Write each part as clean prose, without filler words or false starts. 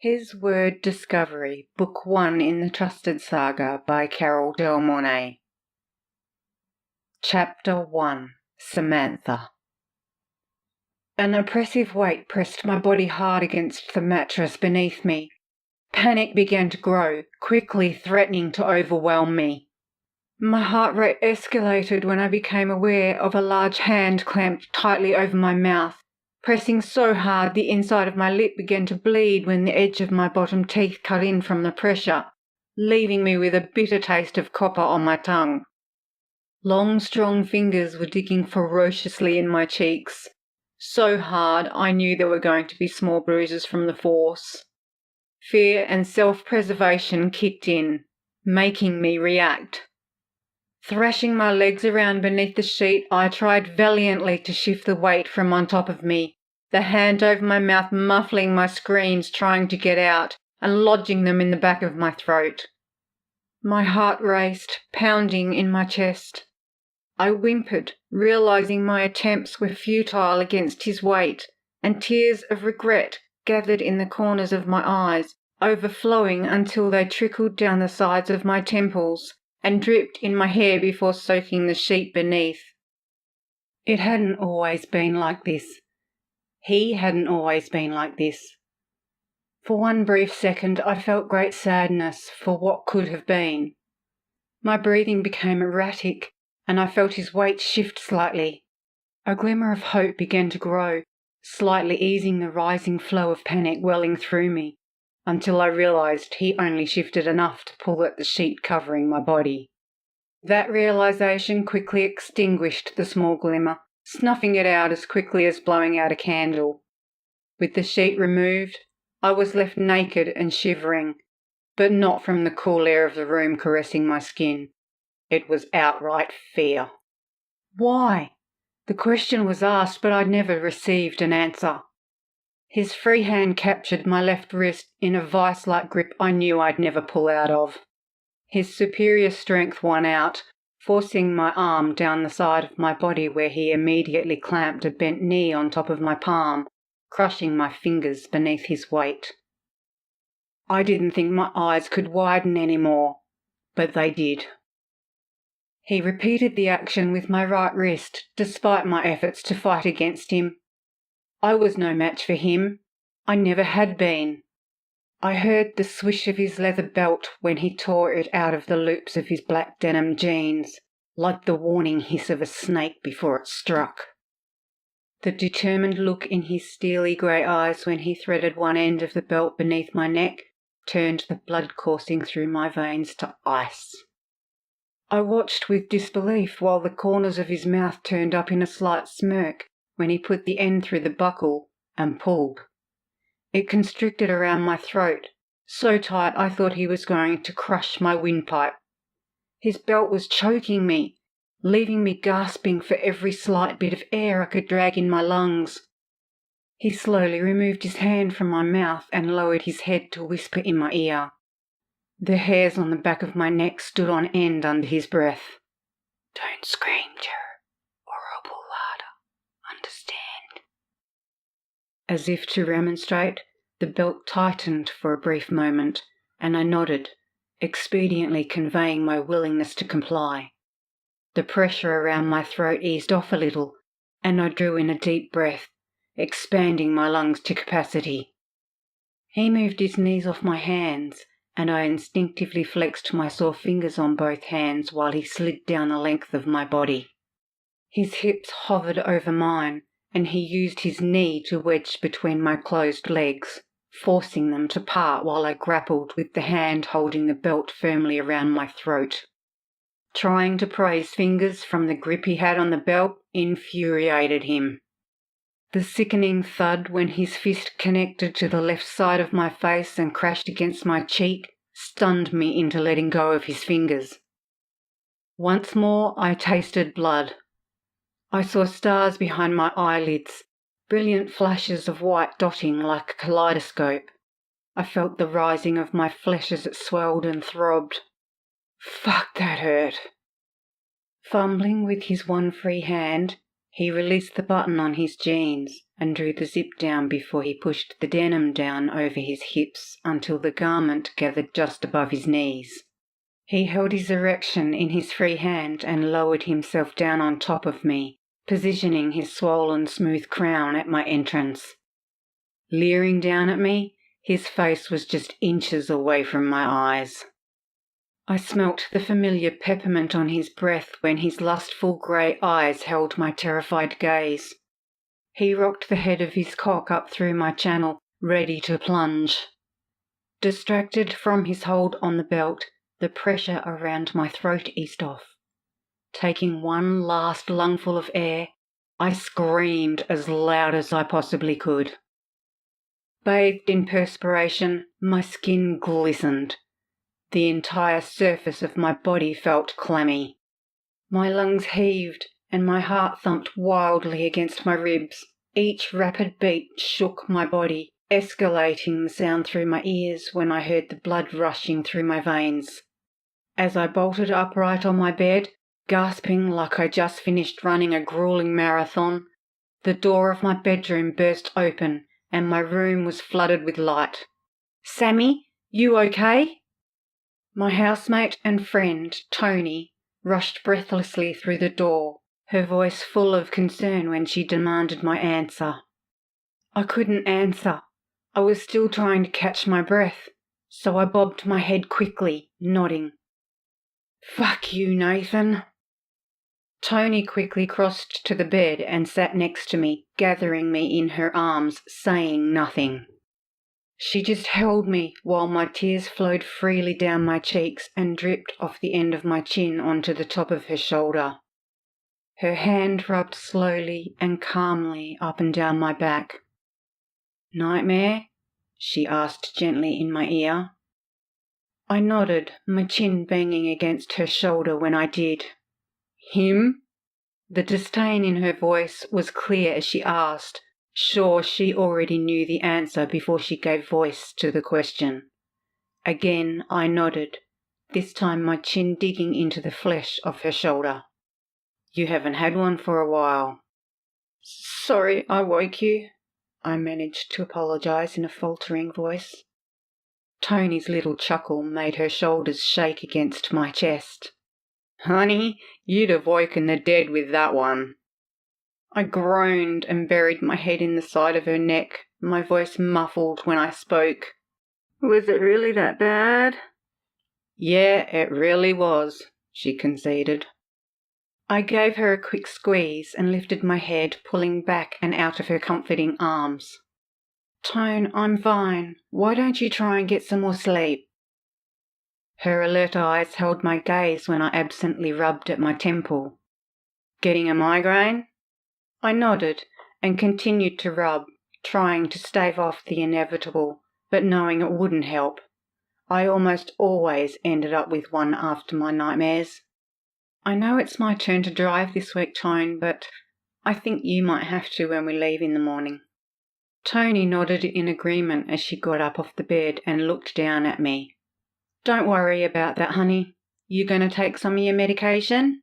His Word Discovery, Book 1 in the Trusted Saga by Carol Del Mornay. Chapter 1. Samantha. An oppressive weight pressed my body hard against the mattress beneath me. Panic began to grow, quickly threatening to overwhelm me. My heart rate escalated when I became aware of a large hand clamped tightly over my mouth. Pressing so hard the inside of my lip began to bleed when the edge of my bottom teeth cut in from the pressure, leaving me with a bitter taste of copper on my tongue. Long, strong fingers were digging ferociously in my cheeks. So hard I knew there were going to be small bruises from the force. Fear and self-preservation kicked in, making me react. Thrashing my legs around beneath the sheet, I tried valiantly to shift the weight from on top of me, the hand over my mouth muffling my screams trying to get out and lodging them in the back of my throat. My heart raced, pounding in my chest. I whimpered, realizing my attempts were futile against his weight, and tears of regret gathered in the corners of my eyes, overflowing until they trickled down the sides of my temples and dripped in my hair before soaking the sheet beneath. It hadn't always been like this. He hadn't always been like this. For one brief second I felt great sadness for what could have been. My breathing became erratic, and I felt his weight shift slightly. A glimmer of hope began to grow, slightly easing the rising flow of panic welling through me, until I realized he only shifted enough to pull at the sheet covering my body. That realization quickly extinguished the small glimmer, snuffing it out as quickly as blowing out a candle. With the sheet removed, I was left naked and shivering, but not from the cool air of the room caressing my skin. It was outright fear. Why? The question was asked, but I'd never received an answer. His free hand captured my left wrist in a vice-like grip I knew I'd never pull out of. His superior strength won out, forcing my arm down the side of my body where he immediately clamped a bent knee on top of my palm, crushing my fingers beneath his weight. I didn't think my eyes could widen anymore, but they did. He repeated the action with my right wrist, despite my efforts to fight against him. I was no match for him. I never had been. I heard the swish of his leather belt when he tore it out of the loops of his black denim jeans, like the warning hiss of a snake before it struck. The determined look in his steely grey eyes when he threaded one end of the belt beneath my neck turned the blood coursing through my veins to ice. I watched with disbelief while the corners of his mouth turned up in a slight smirk when he put the end through the buckle and pulled. It constricted around my throat, so tight I thought he was going to crush my windpipe. His belt was choking me, leaving me gasping for every slight bit of air I could drag in my lungs. He slowly removed his hand from my mouth and lowered his head to whisper in my ear. The hairs on the back of my neck stood on end under his breath. "Don't scream, Ger, or I'll pull harder. Understand?" As if to remonstrate, the belt tightened for a brief moment, and I nodded, expediently conveying my willingness to comply. The pressure around my throat eased off a little, and I drew in a deep breath, expanding my lungs to capacity. He moved his knees off my hands, and I instinctively flexed my sore fingers on both hands while he slid down the length of my body. His hips hovered over mine, and he used his knee to wedge between my closed legs, forcing them to part while I grappled with the hand holding the belt firmly around my throat. Trying to pry his fingers from the grip he had on the belt infuriated him. The sickening thud when his fist connected to the left side of my face and crashed against my cheek stunned me into letting go of his fingers. Once more I tasted blood. I saw stars behind my eyelids, brilliant flashes of white dotting like a kaleidoscope. I felt the rising of my flesh as it swelled and throbbed. Fuck, that hurt. Fumbling with his one free hand, He released the button on his jeans and drew the zip down before he pushed the denim down over his hips until the garment gathered just above his knees. He held his erection in his free hand and lowered himself down on top of me, positioning his swollen, smooth crown at my entrance. Leering down at me, his face was just inches away from my eyes. I smelt the familiar peppermint on his breath when his lustful grey eyes held my terrified gaze. He rocked the head of his cock up through my channel, ready to plunge. Distracted from his hold on the belt, the pressure around my throat eased off. Taking one last lungful of air, I screamed as loud as I possibly could. Bathed in perspiration, my skin glistened. The entire surface of my body felt clammy. My lungs heaved and my heart thumped wildly against my ribs. Each rapid beat shook my body, escalating the sound through my ears when I heard the blood rushing through my veins. As I bolted upright on my bed, gasping like I just finished running a grueling marathon, the door of my bedroom burst open and my room was flooded with light. "Sammy, you okay?" My housemate and friend, Tony, rushed breathlessly through the door, her voice full of concern when she demanded my answer. I couldn't answer. I was still trying to catch my breath, so I bobbed my head quickly, nodding. "Fuck you, Nathan." Tony quickly crossed to the bed and sat next to me, gathering me in her arms, saying nothing. She just held me while my tears flowed freely down my cheeks and dripped off the end of my chin onto the top of her shoulder. Her hand rubbed slowly and calmly up and down my back. "Nightmare?" she asked gently in my ear. I nodded, my chin banging against her shoulder when I did. "Him?" The disdain in her voice was clear as she asked, sure she already knew the answer before she gave voice to the question. Again I nodded, this time my chin digging into the flesh of her shoulder. "You haven't had one for a while." "Sorry I woke you," I managed to apologize in a faltering voice. Tony's little chuckle made her shoulders shake against my chest. "Honey, you'd have woken the dead with that one." I groaned and buried my head in the side of her neck, my voice muffled when I spoke. "Was it really that bad?" "Yeah, it really was," she conceded. I gave her a quick squeeze and lifted my head, pulling back and out of her comforting arms. "Tone, I'm fine. Why don't you try and get some more sleep?" Her alert eyes held my gaze when I absently rubbed at my temple. "Getting a migraine?" I nodded and continued to rub, trying to stave off the inevitable, but knowing it wouldn't help. I almost always ended up with one after my nightmares. "I know it's my turn to drive this week, Tone, but I think you might have to when we leave in the morning." Tony nodded in agreement as she got up off the bed and looked down at me. "Don't worry about that, honey. You going to take some of your medication?"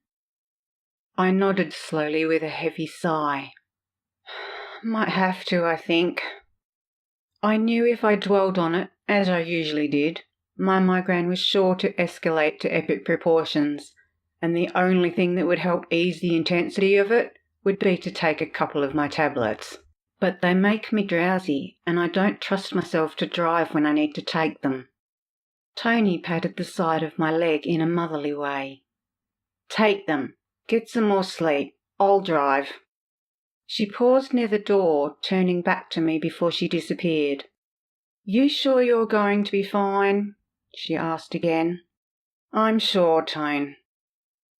I nodded slowly with a heavy sigh. "Might have to, I think." I knew if I dwelled on it, as I usually did, my migraine was sure to escalate to epic proportions, and the only thing that would help ease the intensity of it would be to take a couple of my tablets. But they make me drowsy, and I don't trust myself to drive when I need to take them. Tony patted the side of my leg in a motherly way. "Take them. Get some more sleep. I'll drive." She paused near the door, turning back to me before she disappeared. "You sure you're going to be fine?" she asked again. "I'm sure, Tone."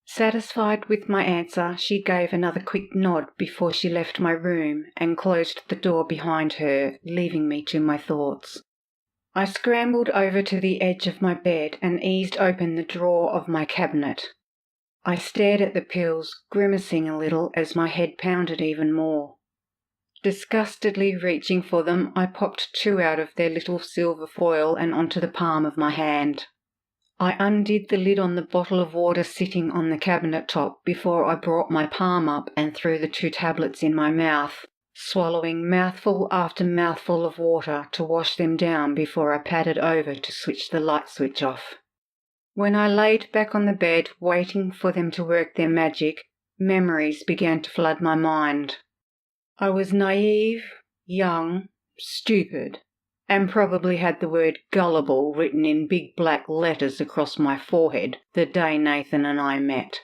Satisfied with my answer, she gave another quick nod before she left my room and closed the door behind her, leaving me to my thoughts. I scrambled over to the edge of my bed and eased open the drawer of my cabinet. I stared at the pills, grimacing a little as my head pounded even more. Disgustedly reaching for them, I popped 2 out of their little silver foil and onto the palm of my hand. I undid the lid on the bottle of water sitting on the cabinet top before I brought my palm up and threw the 2 tablets in my mouth, swallowing mouthful after mouthful of water to wash them down before I padded over to switch the light switch off. When I laid back on the bed waiting for them to work their magic, memories began to flood my mind. I was naive, young, stupid, and probably had the word gullible written in big black letters across my forehead the day Nathan and I met.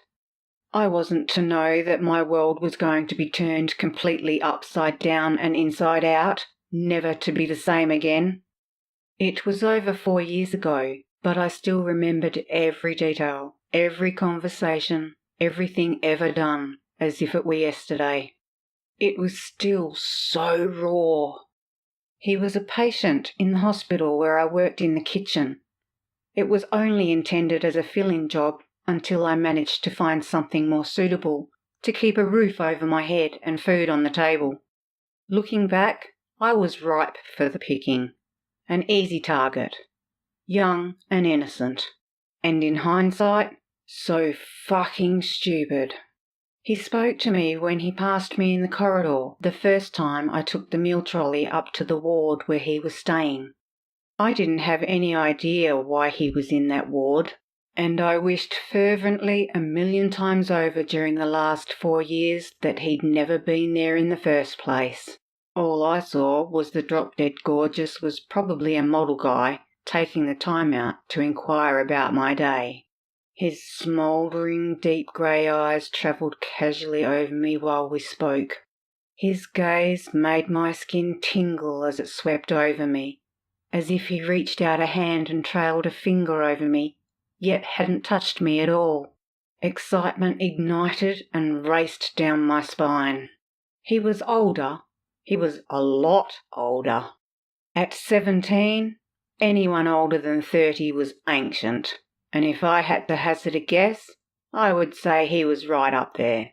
I wasn't to know that my world was going to be turned completely upside down and inside out, never to be the same again. It was over 4 years ago, but I still remembered every detail, every conversation, everything ever done, as if it were yesterday. It was still so raw. He was a patient in the hospital where I worked in the kitchen. It was only intended as a fill-in job until I managed to find something more suitable to keep a roof over my head and food on the table. Looking back, I was ripe for the picking, an easy target, young and innocent, and in hindsight, so fucking stupid. He spoke to me when he passed me in the corridor the first time I took the meal trolley up to the ward where he was staying. I didn't have any idea why he was in that ward, and I wished fervently 1,000,000 times over during the last 4 years that he'd never been there in the first place. All I saw was the drop-dead gorgeous was probably a model guy taking the time out to inquire about my day. His smouldering, deep grey eyes travelled casually over me while we spoke. His gaze made my skin tingle as it swept over me, as if he reached out a hand and trailed a finger over me, yet hadn't touched me at all. Excitement ignited and raced down my spine. He was older. He was a lot older. At 17, anyone older than 30 was ancient. And if I had to hazard a guess, I would say he was right up there.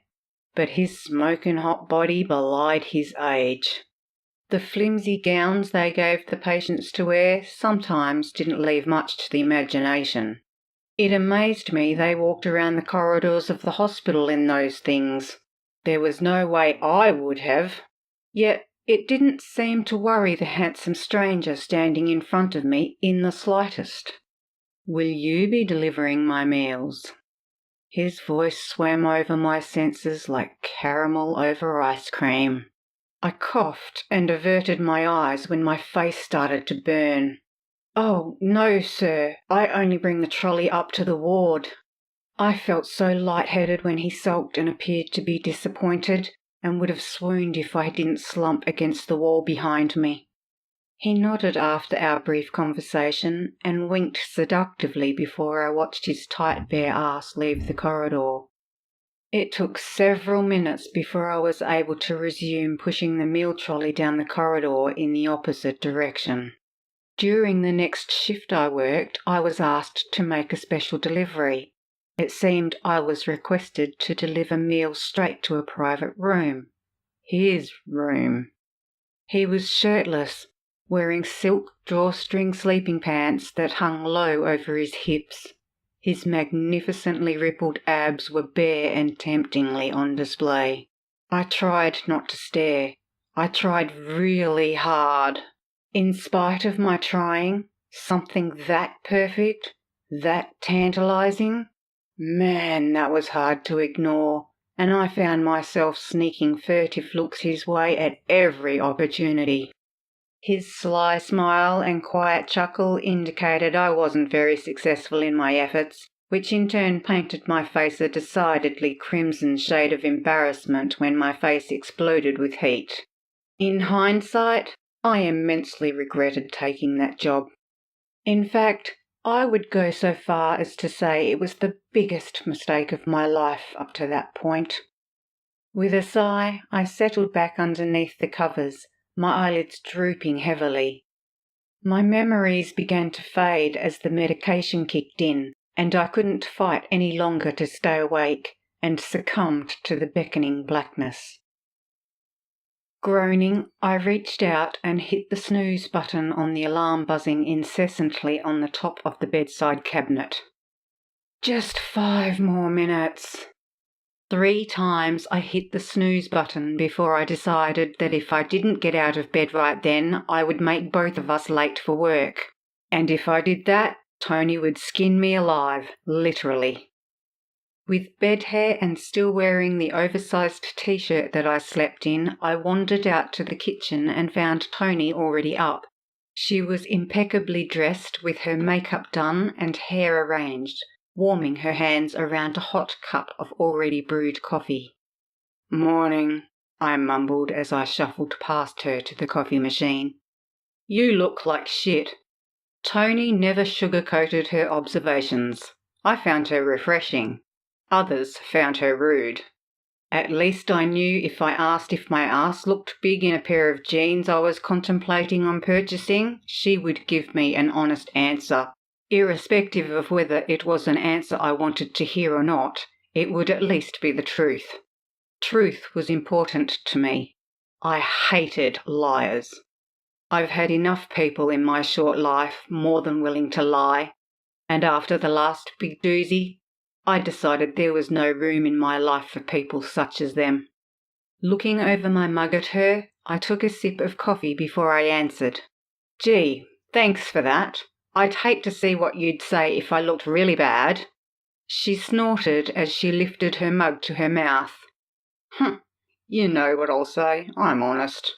But his smoking hot body belied his age. The flimsy gowns they gave the patients to wear sometimes didn't leave much to the imagination. It amazed me they walked around the corridors of the hospital in those things. There was no way I would have. Yet it didn't seem to worry the handsome stranger standing in front of me in the slightest. "Will you be delivering my meals?" His voice swam over my senses like caramel over ice cream. I coughed and averted my eyes when my face started to burn. "Oh, no, sir. I only bring the trolley up to the ward." I felt so light-headed when he sulked and appeared to be disappointed, and would have swooned if I didn't slump against the wall behind me. He nodded after our brief conversation and winked seductively before I watched his tight bare ass leave the corridor. It took several minutes before I was able to resume pushing the meal trolley down the corridor in the opposite direction. During the next shift I worked, I was asked to make a special delivery. It seemed I was requested to deliver meals straight to a private room. His room. He was shirtless, wearing silk drawstring sleeping pants that hung low over his hips. His magnificently rippled abs were bare and temptingly on display. I tried not to stare. I tried really hard. In spite of my trying, something that perfect, that tantalizing, man, that was hard to ignore, and I found myself sneaking furtive looks his way at every opportunity. His sly smile and quiet chuckle indicated I wasn't very successful in my efforts, which in turn painted my face a decidedly crimson shade of embarrassment when my face exploded with heat. In hindsight, I immensely regretted taking that job. In fact, I would go so far as to say it was the biggest mistake of my life up to that point. With a sigh, I settled back underneath the covers, my eyelids drooping heavily. My memories began to fade as the medication kicked in, and I couldn't fight any longer to stay awake, and succumbed to the beckoning blackness. Groaning, I reached out and hit the snooze button on the alarm buzzing incessantly on the top of the bedside cabinet. Just 5 more minutes. 3 times I hit the snooze button before I decided that if I didn't get out of bed right then, I would make both of us late for work. And if I did that, Tony would skin me alive, literally. With bed hair and still wearing the oversized t-shirt that I slept in, I wandered out to the kitchen and found Tony already up. She was impeccably dressed with her makeup done and hair arranged, warming her hands around a hot cup of already brewed coffee. "Morning," I mumbled as I shuffled past her to the coffee machine. "You look like shit." Tony never sugar-coated her observations. I found her refreshing. Others found her rude. At least I knew if I asked if my ass looked big in a pair of jeans I was contemplating on purchasing, she would give me an honest answer. Irrespective of whether it was an answer I wanted to hear or not, it would at least be the truth. Truth was important to me. I hated liars. I've had enough people in my short life more than willing to lie, and after the last big doozy, I decided there was no room in my life for people such as them. Looking over my mug at her, I took a sip of coffee before I answered. "Gee, thanks for that. I'd hate to see what you'd say if I looked really bad." She snorted as she lifted her mug to her mouth. You know what I'll say, I'm honest."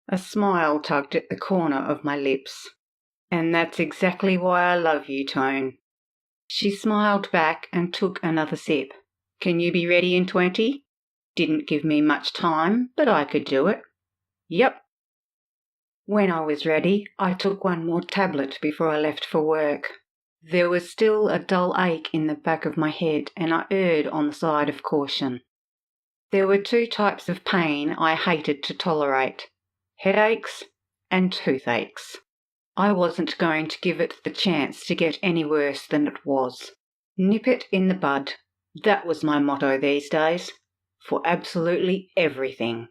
A smile tugged at the corner of my lips. "And that's exactly why I love you, Tone." She smiled back and took another sip. "Can you be ready in 20? Didn't give me much time, but I could do it." "Yep." When I was ready, I took one more tablet before I left for work. There was still a dull ache in the back of my head, and I erred on the side of caution. There were 2 types of pain I hated to tolerate: headaches and toothaches. I wasn't going to give it the chance to get any worse than it was. Nip it in the bud. That was my motto these days. For absolutely everything.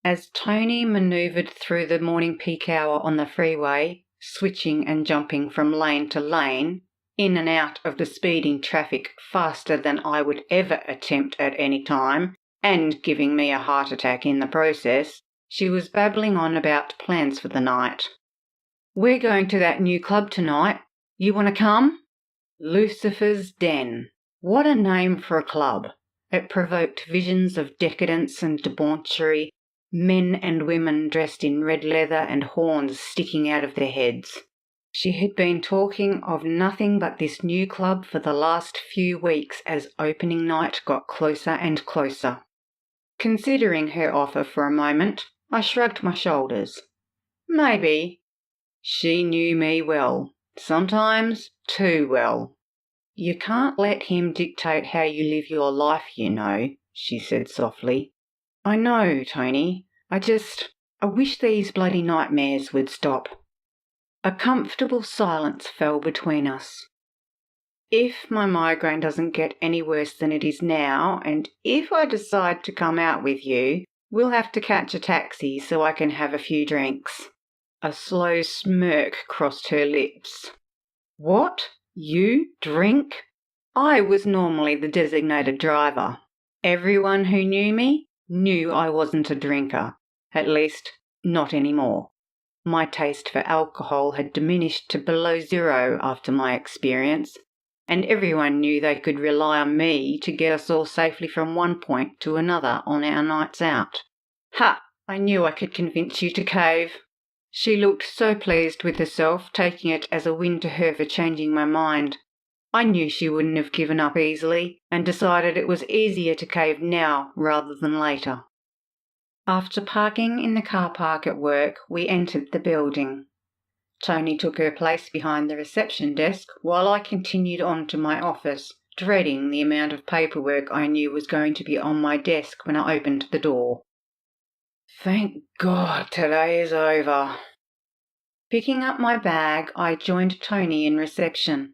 As Tony manoeuvred through the morning peak hour on the freeway, switching and jumping from lane to lane, in and out of the speeding traffic faster than I would ever attempt at any time, and giving me a heart attack in the process, she was babbling on about plans for the night. "We're going to that new club tonight. You want to come?" Lucifer's Den. What a name for a club. It provoked visions of decadence and debauchery, men and women dressed in red leather and horns sticking out of their heads. She had been talking of nothing but this new club for the last few weeks as opening night got closer and closer. Considering her offer for a moment, I shrugged my shoulders. Maybe. She knew me well, sometimes too well. "You can't let him dictate how you live your life, you know," she said softly. "I know, Tony. I wish these bloody nightmares would stop." A comfortable silence fell between us. "If my migraine doesn't get any worse than it is now, and if I decide to come out with you, we'll have to catch a taxi so I can have a few drinks." A slow smirk crossed her lips. "What? You drink?" I was normally the designated driver. Everyone who knew me knew I wasn't a drinker. At least, not anymore. My taste for alcohol had diminished to below 0 after my experience, and everyone knew they could rely on me to get us all safely from one point to another on our nights out. "Ha! I knew I could convince you to cave." She looked so pleased with herself, taking it as a win to her for changing my mind. I knew she wouldn't have given up easily, and decided it was easier to cave now rather than later. After parking in the car park at work, we entered the building. Tony took her place behind the reception desk while I continued on to my office, dreading the amount of paperwork I knew was going to be on my desk when I opened the door. Thank God today is over. Picking up my bag, I joined Tony in reception.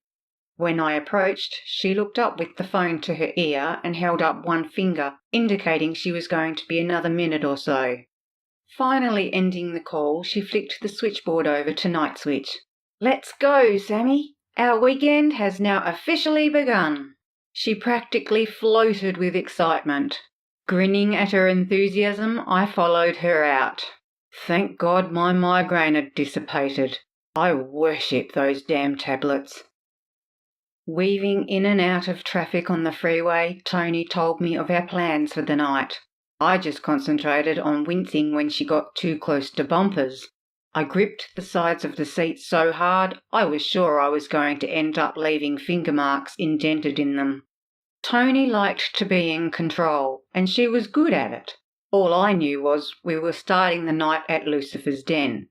When I approached, she looked up with the phone to her ear and held up one finger, indicating she was going to be another minute or so. Finally ending the call, she flicked the switchboard over to Night Switch. "Let's go, Sammy. Our weekend has now officially begun." She practically floated with excitement. Grinning at her enthusiasm, I followed her out. Thank God my migraine had dissipated. I worship those damn tablets. Weaving in and out of traffic on the freeway, Tony told me of our plans for the night. I just concentrated on wincing when she got too close to bumpers. I gripped the sides of the seat so hard I was sure I was going to end up leaving finger marks indented in them. Tony liked to be in control, and she was good at it. All I knew was we were starting the night at Lucifer's Den.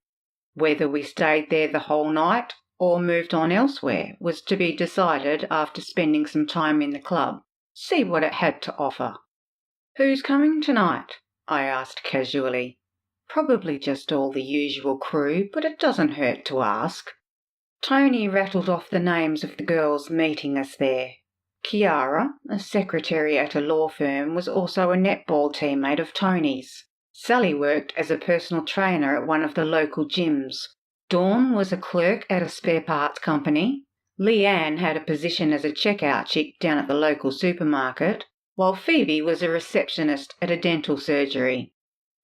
Whether we stayed there the whole night or moved on elsewhere was to be decided after spending some time in the club, see what it had to offer. "Who's coming tonight?" I asked casually. Probably just all the usual crew, but it doesn't hurt to ask. Tony rattled off the names of the girls meeting us there. Kiara, a secretary at a law firm, was also a netball teammate of Tony's. Sally worked as a personal trainer at one of the local gyms. Dawn was a clerk at a spare parts company. Leanne had a position as a checkout chick down at the local supermarket, while Phoebe was a receptionist at a dental surgery.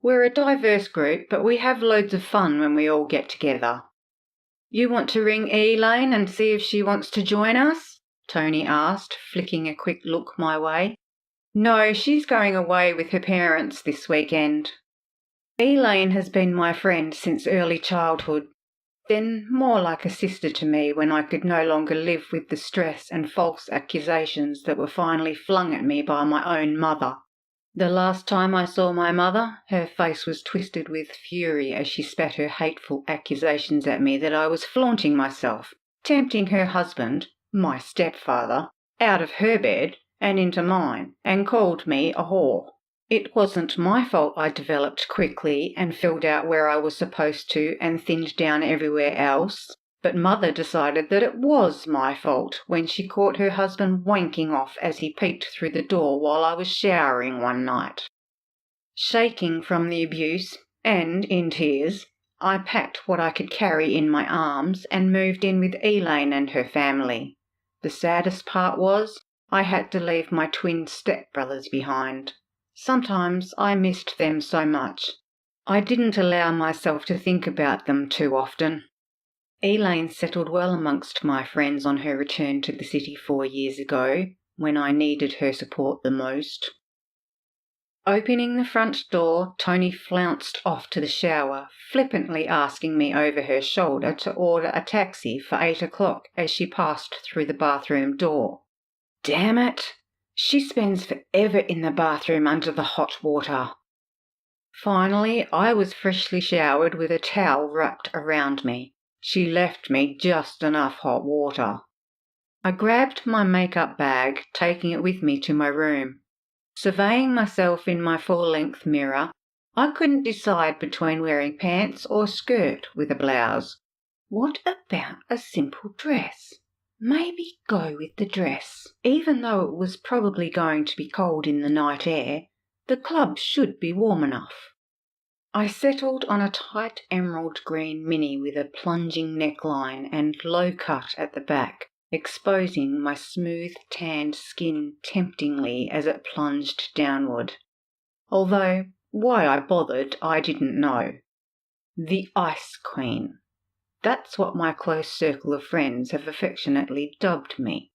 We're a diverse group, but we have loads of fun when we all get together. "You want to ring Elaine and see if she wants to join us?" Tony asked, flicking a quick look my way. "No, she's going away with her parents this weekend." Elaine has been my friend since early childhood, then more like a sister to me when I could no longer live with the stress and false accusations that were finally flung at me by my own mother. The last time I saw my mother, her face was twisted with fury as she spat her hateful accusations at me that I was flaunting myself, tempting her husband, my stepfather, out of her bed and into mine, and called me a whore. It wasn't my fault I developed quickly and filled out where I was supposed to and thinned down everywhere else, but Mother decided that it was my fault when she caught her husband wanking off as he peeked through the door while I was showering one night. Shaking from the abuse, and in tears, I packed what I could carry in my arms and moved in with Elaine and her family. The saddest part was I had to leave my twin stepbrothers behind. Sometimes I missed them so much. I didn't allow myself to think about them too often. Elaine settled well amongst my friends on her return to the city 4 years ago, when I needed her support the most. Opening the front door, Tony flounced off to the shower, flippantly asking me over her shoulder to order a taxi for 8 o'clock as she passed through the bathroom door. Damn it! She spends forever in the bathroom under the hot water. Finally, I was freshly showered with a towel wrapped around me. She left me just enough hot water. I grabbed my makeup bag, taking it with me to my room. Surveying myself in my full-length mirror, I couldn't decide between wearing pants or skirt with a blouse. What about a simple dress? Maybe go with the dress. Even though it was probably going to be cold in the night air, the club should be warm enough. I settled on a tight emerald green mini with a plunging neckline and low cut at the back, exposing my smooth tanned skin temptingly as it plunged downward. Although why I bothered I didn't know. The Ice Queen. That's what my close circle of friends have affectionately dubbed me.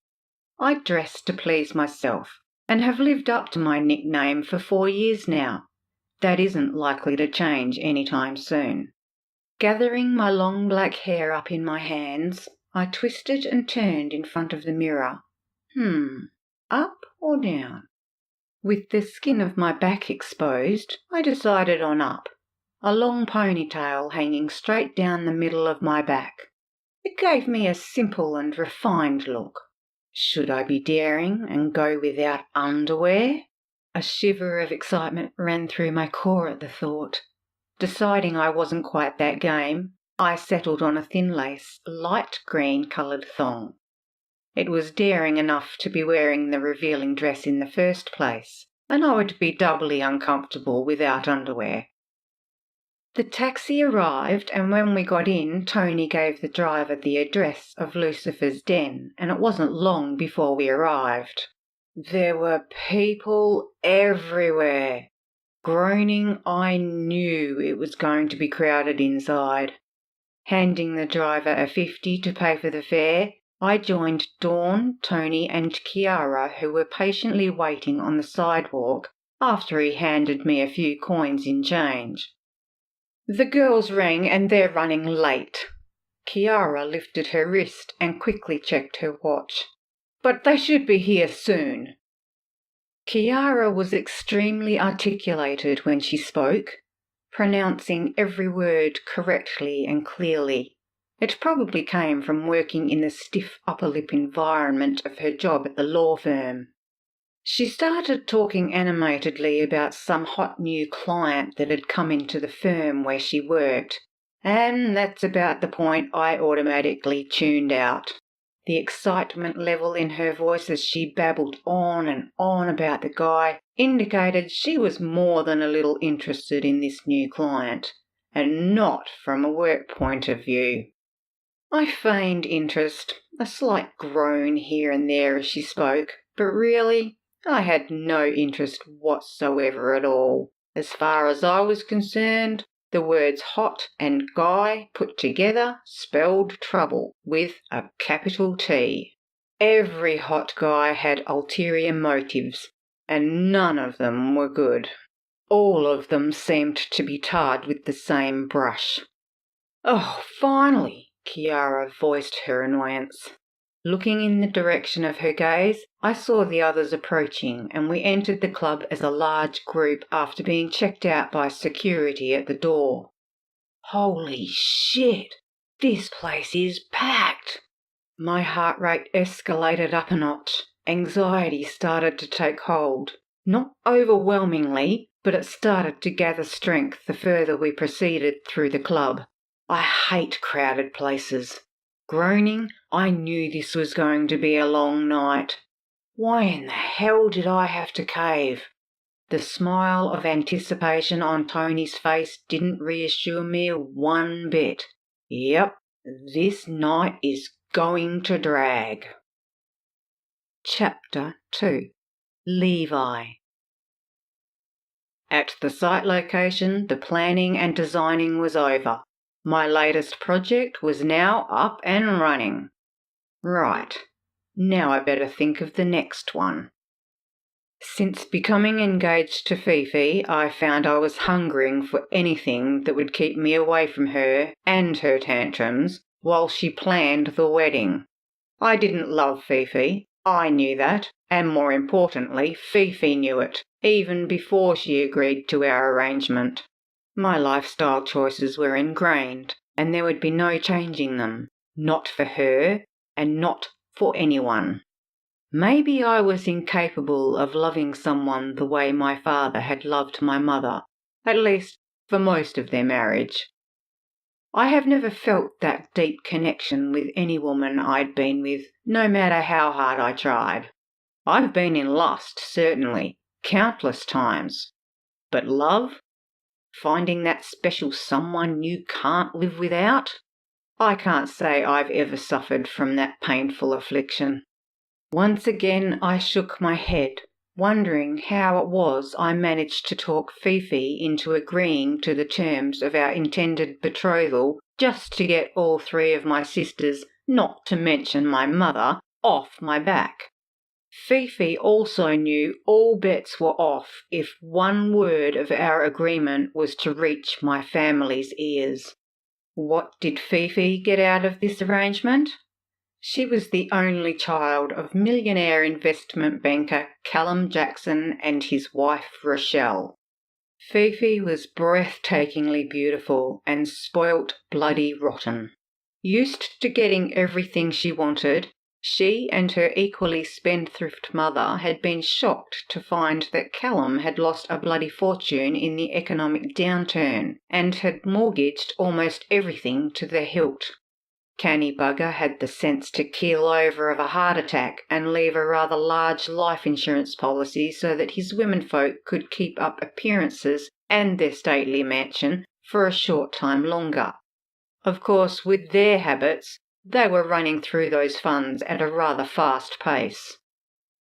I dress to please myself, and have lived up to my nickname for 4 years now. That isn't likely to change any time soon. Gathering my long black hair up in my hands, I twisted and turned in front of the mirror. Up or down? With the skin of my back exposed, I decided on up. A long ponytail hanging straight down the middle of my back. It gave me a simple and refined look. Should I be daring and go without underwear? A shiver of excitement ran through my core at the thought. Deciding I wasn't quite that game, I settled on a thin-lace, light green-coloured thong. It was daring enough to be wearing the revealing dress in the first place, and I would be doubly uncomfortable without underwear. The taxi arrived, and when we got in, Tony gave the driver the address of Lucifer's den, and it wasn't long before we arrived. There were people everywhere. Groaning, I knew it was going to be crowded inside. Handing the driver a 50 to pay for the fare, I joined Dawn, Tony and Kiara, who were patiently waiting on the sidewalk after he handed me a few coins in change. The girls rang and they're running late. Kiara lifted her wrist and quickly checked her watch. But they should be here soon. Kiara was extremely articulated when she spoke, pronouncing every word correctly and clearly. It probably came from working in the stiff upper lip environment of her job at the law firm. She started talking animatedly about some hot new client that had come into the firm where she worked, and that's about the point I automatically tuned out. The excitement level in her voice as she babbled on and on about the guy indicated she was more than a little interested in this new client, and not from a work point of view. I feigned interest, a slight groan here and there as she spoke, but really, I had no interest whatsoever at all. As far as I was concerned, the words hot and guy put together spelled trouble with a capital T. Every hot guy had ulterior motives, and none of them were good. All of them seemed to be tarred with the same brush. "Oh, finally!" Kiara voiced her annoyance. Looking in the direction of her gaze, I saw the others approaching, and we entered the club as a large group after being checked out by security at the door. Holy shit! This place is packed! My heart rate escalated up a notch. Anxiety started to take hold. Not overwhelmingly, but it started to gather strength the further we proceeded through the club. I hate crowded places. Groaning, I knew this was going to be a long night. Why in the hell did I have to cave? The smile of anticipation on Tony's face didn't reassure me one bit. Yep, this night is going to drag. Chapter 2. Levi. At the site location, the planning and designing was over. My latest project was now up and running. Right, now I better think of the next one. Since becoming engaged to Fifi, I found I was hungering for anything that would keep me away from her and her tantrums while she planned the wedding. I didn't love Fifi, I knew that, and more importantly, Fifi knew it, even before she agreed to our arrangement. My lifestyle choices were ingrained, and there would be no changing them, not for her and not for anyone. Maybe I was incapable of loving someone the way my father had loved my mother, at least for most of their marriage. I have never felt that deep connection with any woman I'd been with, no matter how hard I tried. I've been in lust, certainly, countless times. But love? Finding that special someone you can't live without? I can't say I've ever suffered from that painful affliction. Once again I shook my head, wondering how it was I managed to talk Fifi into agreeing to the terms of our intended betrothal just to get all three of my sisters, not to mention my mother, off my back. Fifi also knew all bets were off if one word of our agreement was to reach my family's ears. What did Fifi get out of this arrangement? She was the only child of millionaire investment banker Callum Jackson and his wife Rochelle. Fifi was breathtakingly beautiful and spoilt bloody rotten. Used to getting everything she wanted, she and her equally spendthrift mother had been shocked to find that Callum had lost a bloody fortune in the economic downturn and had mortgaged almost everything to the hilt. Canny bugger had the sense to keel over of a heart attack and leave a rather large life insurance policy so that his womenfolk could keep up appearances and their stately mansion for a short time longer. Of course, with their habits, they were running through those funds at a rather fast pace.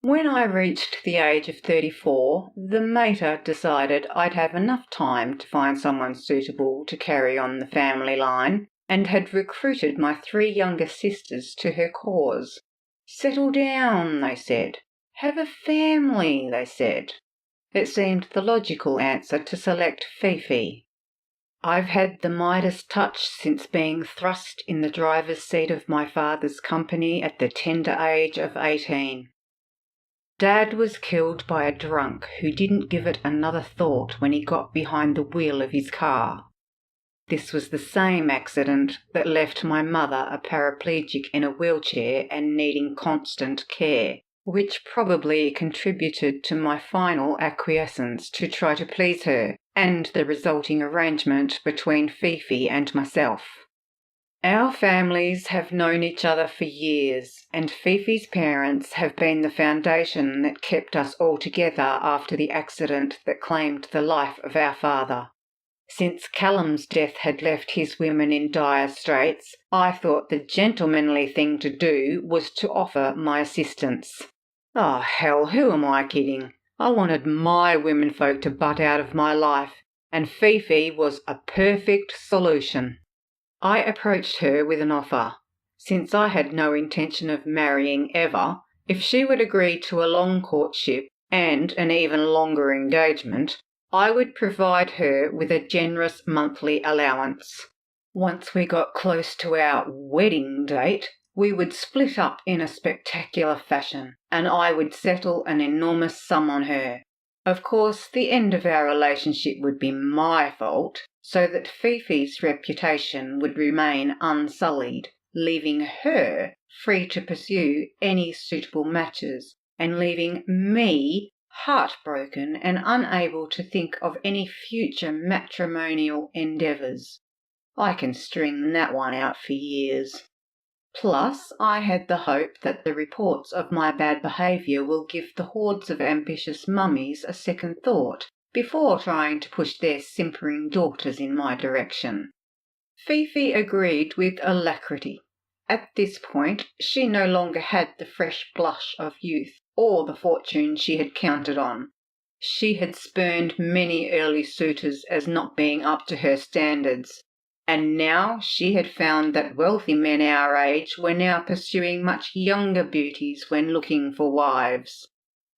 When I reached the age of 34, the mater decided I'd have enough time to find someone suitable to carry on the family line, and had recruited my 3 younger sisters to her cause. Settle down, they said. Have a family, they said. It seemed the logical answer to select Fifi. I've had the Midas touch since being thrust in the driver's seat of my father's company at the tender age of 18. Dad was killed by a drunk who didn't give it another thought when he got behind the wheel of his car. This was the same accident that left my mother a paraplegic in a wheelchair and needing constant care, which probably contributed to my final acquiescence to try to please her, and the resulting arrangement between Fifi and myself. Our families have known each other for years, and Fifi's parents have been the foundation that kept us all together after the accident that claimed the life of our father. Since Callum's death had left his women in dire straits, I thought the gentlemanly thing to do was to offer my assistance. Oh, hell, who am I kidding? I wanted my womenfolk to butt out of my life, and Fifi was a perfect solution. I approached her with an offer. Since I had no intention of marrying ever, if she would agree to a long courtship and an even longer engagement, I would provide her with a generous monthly allowance. Once we got close to our wedding date, we would split up in a spectacular fashion, and I would settle an enormous sum on her. Of course, the end of our relationship would be my fault, so that Fifi's reputation would remain unsullied, leaving her free to pursue any suitable matches, and leaving me heartbroken and unable to think of any future matrimonial endeavours. I can string that one out for years. Plus, I had the hope that the reports of my bad behaviour will give the hordes of ambitious mummies a second thought before trying to push their simpering daughters in my direction. Fifi agreed with alacrity. At this point, she no longer had the fresh blush of youth or the fortune she had counted on. She had spurned many early suitors as not being up to her standards, and now she had found that wealthy men our age were now pursuing much younger beauties when looking for wives.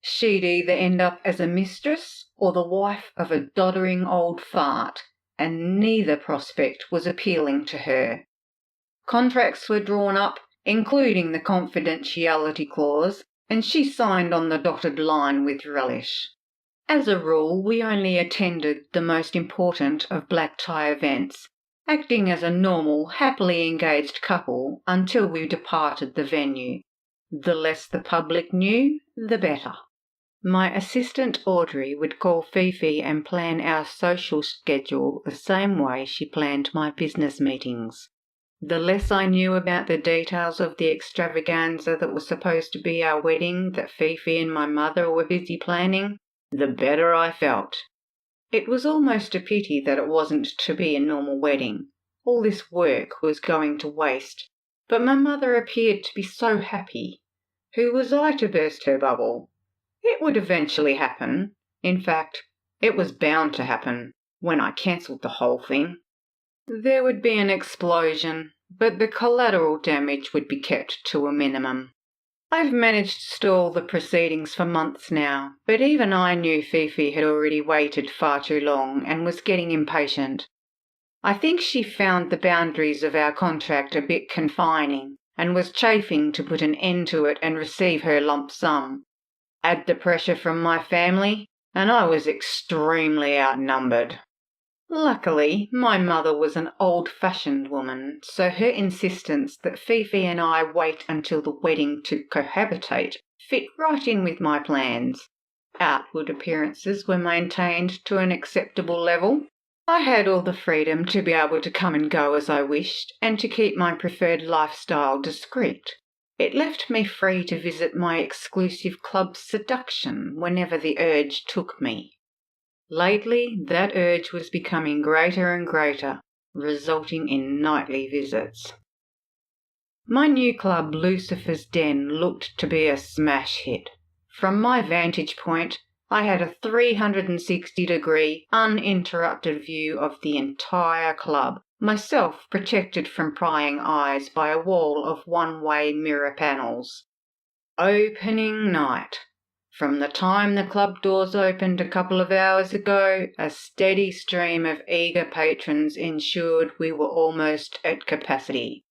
She'd either end up as a mistress or the wife of a doddering old fart, and neither prospect was appealing to her. Contracts were drawn up, including the confidentiality clause, and she signed on the dotted line with relish. As a rule, we only attended the most important of black tie events, acting as a normal, happily engaged couple until we departed the venue. The less the public knew, the better. My assistant Audrey would call Fifi and plan our social schedule the same way she planned my business meetings. The less I knew about the details of the extravaganza that was supposed to be our wedding that Fifi and my mother were busy planning, the better I felt. It was almost a pity that it wasn't to be a normal wedding. All this work was going to waste, but my mother appeared to be so happy. Who was I to burst her bubble? It would eventually happen. In fact, it was bound to happen when I cancelled the whole thing. There would be an explosion, but the collateral damage would be kept to a minimum. I've managed to stall the proceedings for months now, but even I knew Fifi had already waited far too long and was getting impatient. I think she found the boundaries of our contract a bit confining and was chafing to put an end to it and receive her lump sum. Add the pressure from my family, and I was extremely outnumbered. Luckily, my mother was an old-fashioned woman, so her insistence that Fifi and I wait until the wedding to cohabitate fit right in with my plans. Outward appearances were maintained to an acceptable level. I had all the freedom to be able to come and go as I wished, and to keep my preferred lifestyle discreet. It left me free to visit my exclusive club Seduction whenever the urge took me. Lately, that urge was becoming greater and greater, resulting in nightly visits. My new club, Lucifer's Den, looked to be a smash hit. From my vantage point, I had a 360-degree, uninterrupted view of the entire club, myself protected from prying eyes by a wall of one-way mirror panels. Opening night. From the time the club doors opened a couple of hours ago, a steady stream of eager patrons ensured we were almost at capacity.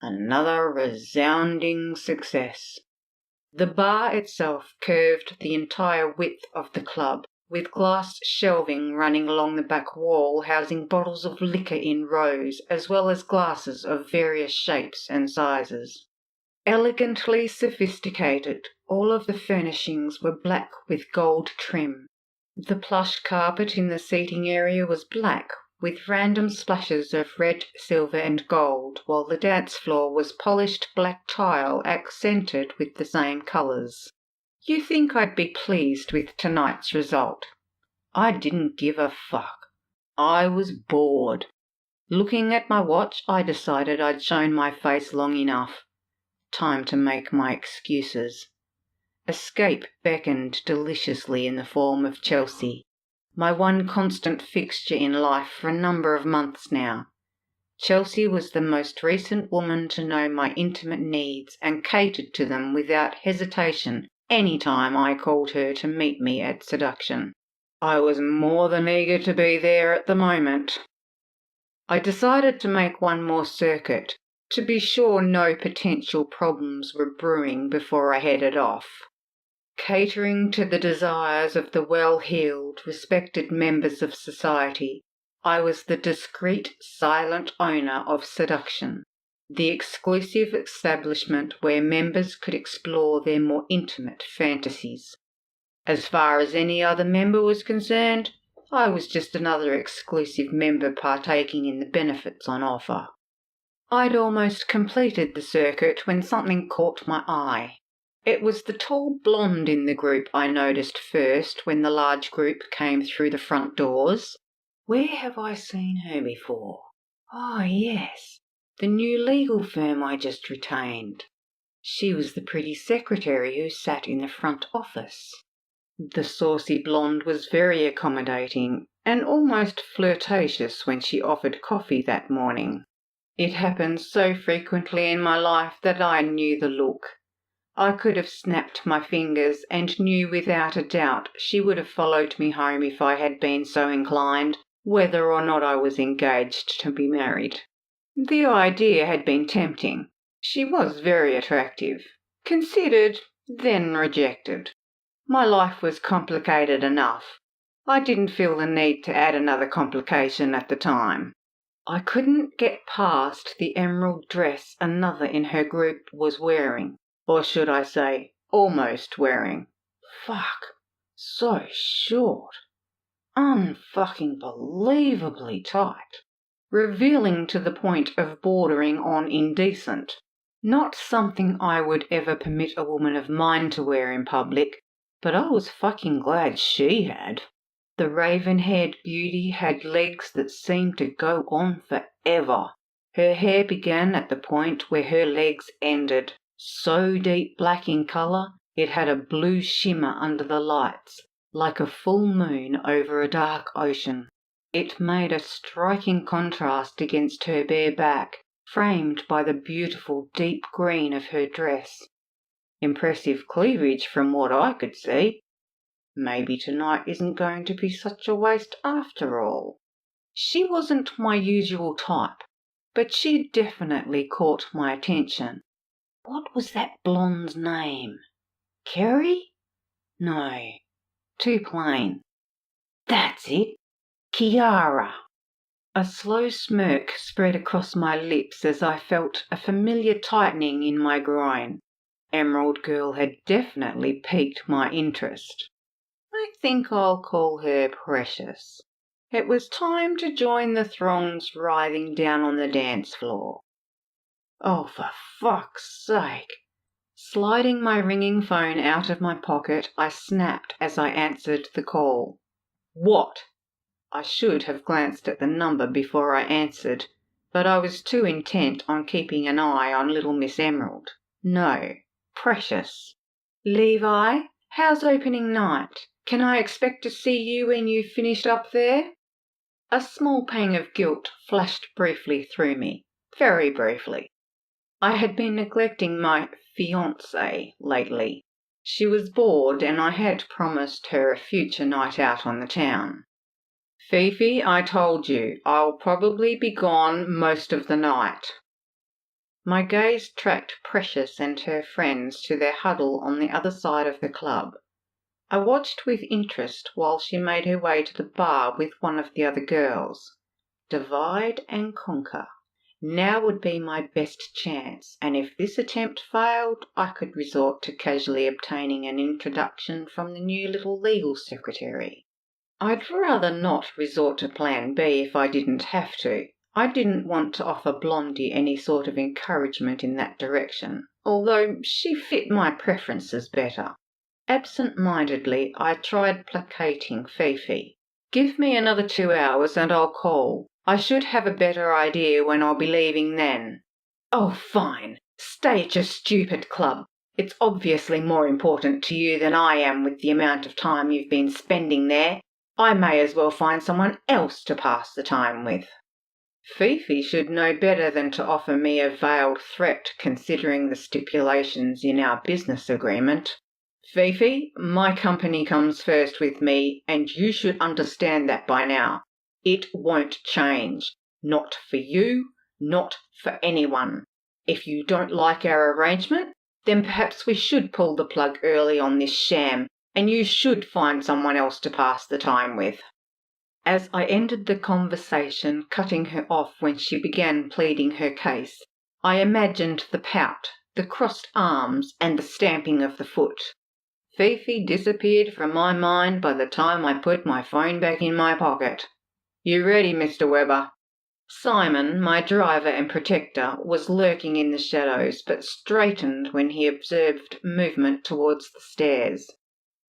Another resounding success. The bar itself curved the entire width of the club, with glass shelving running along the back wall housing bottles of liquor in rows, as well as glasses of various shapes and sizes. Elegantly sophisticated, all of the furnishings were black with gold trim. The plush carpet in the seating area was black, with random splashes of red, silver and gold, while the dance floor was polished black tile accented with the same colours. You think I'd be pleased with tonight's result? I didn't give a fuck. I was bored. Looking at my watch, I decided I'd shown my face long enough. Time to make my excuses. Escape beckoned deliciously in the form of Chelsea, my one constant fixture in life for a number of months now. Chelsea was the most recent woman to know my intimate needs and catered to them without hesitation any time I called her to meet me at seduction. I was more than eager to be there at the moment. I decided to make one more circuit, to be sure no potential problems were brewing before I headed off. Catering to the desires of the well-heeled, respected members of society, I was the discreet, silent owner of Seduction, the exclusive establishment where members could explore their more intimate fantasies. As far as any other member was concerned, I was just another exclusive member partaking in the benefits on offer. I'd almost completed the circuit when something caught my eye. It was the tall blonde in the group I noticed first when the large group came through the front doors. Where have I seen her before? Oh, yes, the new legal firm I just retained. She was the pretty secretary who sat in the front office. The saucy blonde was very accommodating and almost flirtatious when she offered coffee that morning. It happened so frequently in my life that I knew the look. I could have snapped my fingers and knew without a doubt she would have followed me home if I had been so inclined, whether or not I was engaged to be married. The idea had been tempting. She was very attractive. Considered, then rejected. My life was complicated enough. I didn't feel the need to add another complication at the time. I couldn't get past the emerald dress another in her group was wearing. Or should I say, almost wearing. Fuck. So short. Unfucking believably tight. Revealing to the point of bordering on indecent. Not something I would ever permit a woman of mine to wear in public, but I was fucking glad she had. The raven-haired beauty had legs that seemed to go on forever. Her hair began at the point where her legs ended. So deep black in colour, it had a blue shimmer under the lights, like a full moon over a dark ocean. It made a striking contrast against her bare back, framed by the beautiful deep green of her dress. Impressive cleavage from what I could see. Maybe tonight isn't going to be such a waste after all. She wasn't my usual type, but she definitely caught my attention. What was that blonde's name? Kerry? No, too plain. That's it. Kiara. A slow smirk spread across my lips as I felt a familiar tightening in my groin. Emerald Girl had definitely piqued my interest. I think I'll call her Precious. It was time to join the throngs writhing down on the dance floor. Oh, for fuck's sake. Sliding my ringing phone out of my pocket, I snapped as I answered the call. What? I should have glanced at the number before I answered, but I was too intent on keeping an eye on little Miss Emerald. No, Precious. Levi, how's opening night? Can I expect to see you when you've finished up there? A small pang of guilt flashed briefly through me, very briefly. I had been neglecting my fiancée lately. She was bored and I had promised her a future night out on the town. Fifi, I told you, I'll probably be gone most of the night. My gaze tracked Precious and her friends to their huddle on the other side of the club. I watched with interest while she made her way to the bar with one of the other girls. Divide and conquer. Now would be my best chance, and if this attempt failed, I could resort to casually obtaining an introduction from the new little legal secretary. I'd rather not resort to plan B if I didn't have to. I didn't want to offer Blondie any sort of encouragement in that direction, although she fit my preferences better. Absent-mindedly, I tried placating Fifi. Give me another 2 hours and I'll call. I should have a better idea when I'll be leaving then. Oh, fine. Stay at your stupid club. It's obviously more important to you than I am with the amount of time you've been spending there. I may as well find someone else to pass the time with. Fifi should know better than to offer me a veiled threat considering the stipulations in our business agreement. Fifi, my company comes first with me, and you should understand that by now. It won't change. Not for you, not for anyone. If you don't like our arrangement, then perhaps we should pull the plug early on this sham, and you should find someone else to pass the time with. As I ended the conversation, cutting her off when she began pleading her case, I imagined the pout, the crossed arms, and the stamping of the foot. Fifi disappeared from my mind by the time I put my phone back in my pocket. You ready, Mr. Webber? Simon, my driver and protector, was lurking in the shadows, but straightened when he observed movement towards the stairs.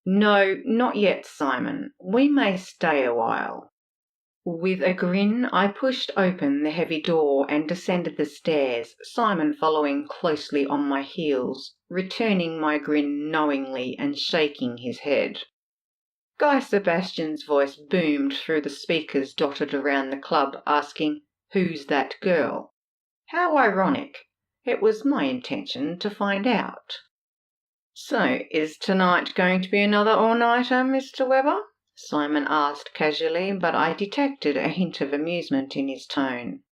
No, not yet, Simon. We may stay a while. With a grin, I pushed open the heavy door and descended the stairs, Simon following closely on my heels, returning my grin knowingly and shaking his head. Guy Sebastian's voice boomed through the speakers dotted around the club, asking, "Who's that girl?" How ironic. It was my intention to find out. So, is tonight going to be another all-nighter, Mr. Webber? Simon asked casually, but I detected a hint of amusement in his tone.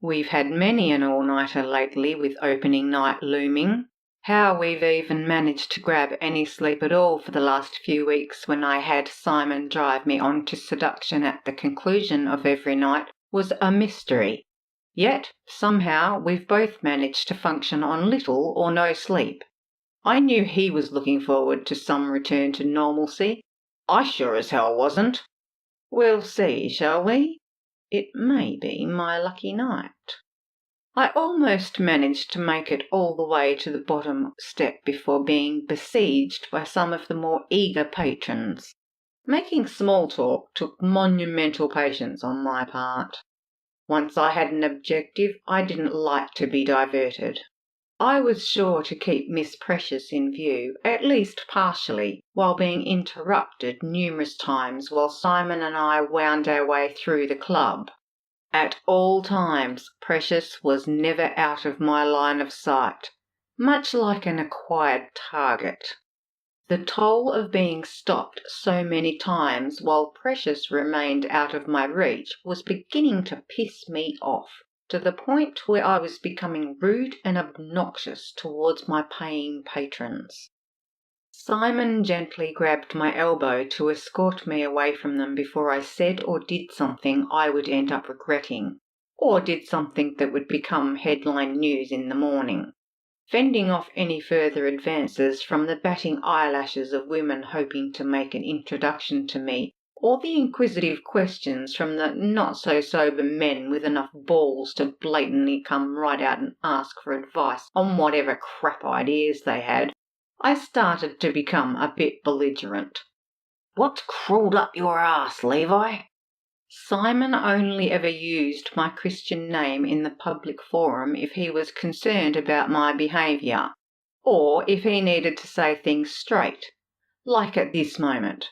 We've had many an all-nighter lately with opening night looming. How we've even managed to grab any sleep at all for the last few weeks when I had Simon drive me on to seduction at the conclusion of every night was a mystery. Yet, somehow, we've both managed to function on little or no sleep. I knew he was looking forward to some return to normalcy. I sure as hell wasn't. We'll see, shall we? It may be my lucky night. I almost managed to make it all the way to the bottom step before being besieged by some of the more eager patrons. Making small talk took monumental patience on my part. Once I had an objective, I didn't like to be diverted. I was sure to keep Miss Precious in view, at least partially, while being interrupted numerous times while Simon and I wound our way through the club. At all times, Precious was never out of my line of sight, much like an acquired target. The toll of being stopped so many times while Precious remained out of my reach was beginning to piss me off, to the point where I was becoming rude and obnoxious towards my paying patrons. Simon gently grabbed my elbow to escort me away from them before I said or did something I would end up regretting, or did something that would become headline news in the morning, fending off any further advances from the batting eyelashes of women hoping to make an introduction to me, or the inquisitive questions from the not-so-sober men with enough balls to blatantly come right out and ask for advice on whatever crap ideas they had. I started to become a bit belligerent. What's crawled up your ass, Levi? Simon only ever used my Christian name in the public forum if he was concerned about my behaviour, or if he needed to say things straight, like at this moment.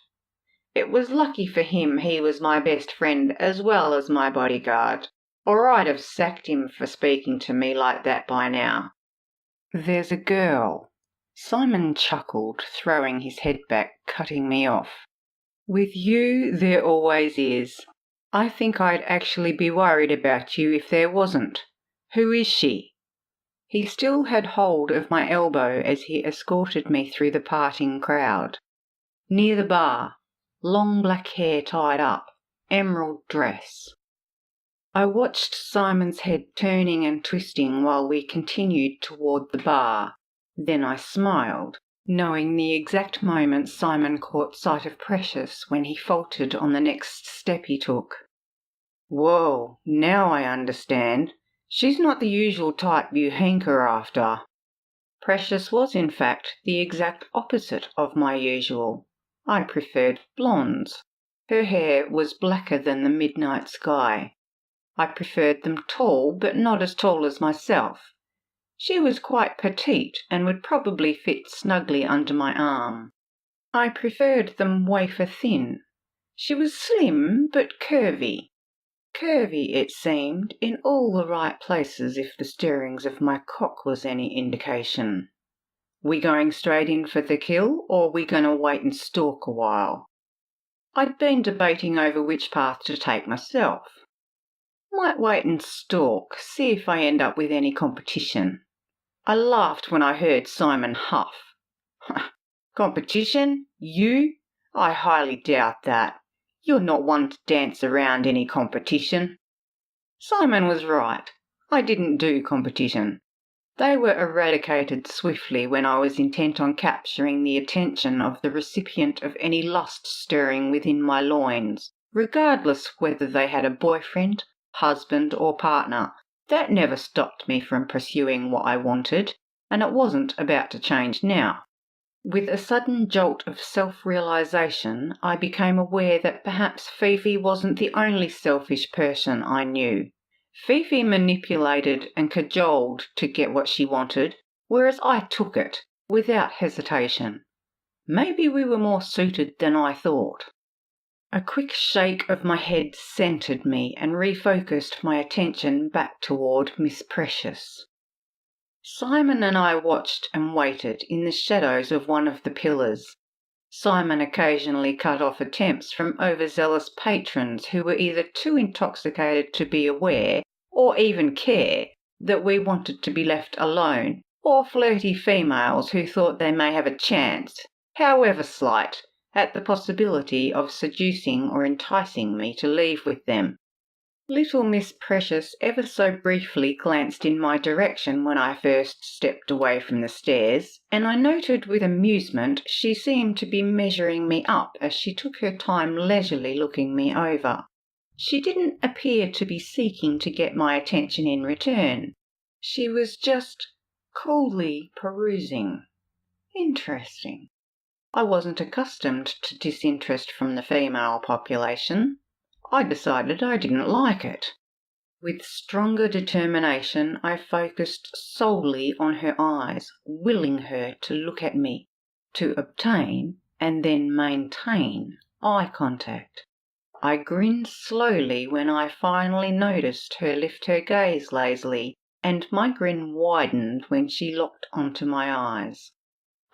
It was lucky for him he was my best friend as well as my bodyguard, or I'd have sacked him for speaking to me like that by now. There's a girl. Simon chuckled, throwing his head back, cutting me off. With you, there always is. I think I'd actually be worried about you if there wasn't. Who is she? He still had hold of my elbow as he escorted me through the parting crowd. Near the bar, long black hair tied up, emerald dress. I watched Simon's head turning and twisting while we continued toward the bar. Then I smiled, knowing the exact moment Simon caught sight of Precious when he faltered on the next step he took. Whoa, now I understand. She's not the usual type you hanker after. Precious was, in fact, the exact opposite of my usual. I preferred blondes. Her hair was blacker than the midnight sky. I preferred them tall, but not as tall as myself. She was quite petite and would probably fit snugly under my arm. I preferred them wafer thin. She was slim, but curvy. Curvy, it seemed, in all the right places if the stirrings of my cock was any indication. We going straight in for the kill, or we going to wait and stalk a while? I'd been debating over which path to take myself. Might wait and stalk, see if I end up with any competition. I laughed when I heard Simon huff. Competition? You? I highly doubt that. You're not one to dance around any competition. Simon was right. I didn't do competition. They were eradicated swiftly when I was intent on capturing the attention of the recipient of any lust stirring within my loins, regardless whether they had a boyfriend, husband, or partner. That never stopped me from pursuing what I wanted, and it wasn't about to change now. With a sudden jolt of self-realization, I became aware that perhaps Fifi wasn't the only selfish person I knew. Fifi manipulated and cajoled to get what she wanted, whereas I took it, without hesitation. Maybe we were more suited than I thought. A quick shake of my head centered me and refocused my attention back toward Miss Precious. Simon and I watched and waited in the shadows of one of the pillars. Simon occasionally cut off attempts from overzealous patrons who were either too intoxicated to be aware or even care that we wanted to be left alone, or flirty females who thought they may have a chance, however slight, at the possibility of seducing or enticing me to leave with them. Little Miss Precious ever so briefly glanced in my direction when I first stepped away from the stairs, and I noted with amusement she seemed to be measuring me up as she took her time leisurely looking me over. She didn't appear to be seeking to get my attention in return. She was just coolly perusing. Interesting. I wasn't accustomed to disinterest from the female population. I decided I didn't like it. With stronger determination, I focused solely on her eyes, willing her to look at me, to obtain and then maintain eye contact. I grinned slowly when I finally noticed her lift her gaze lazily, and my grin widened when she locked onto my eyes.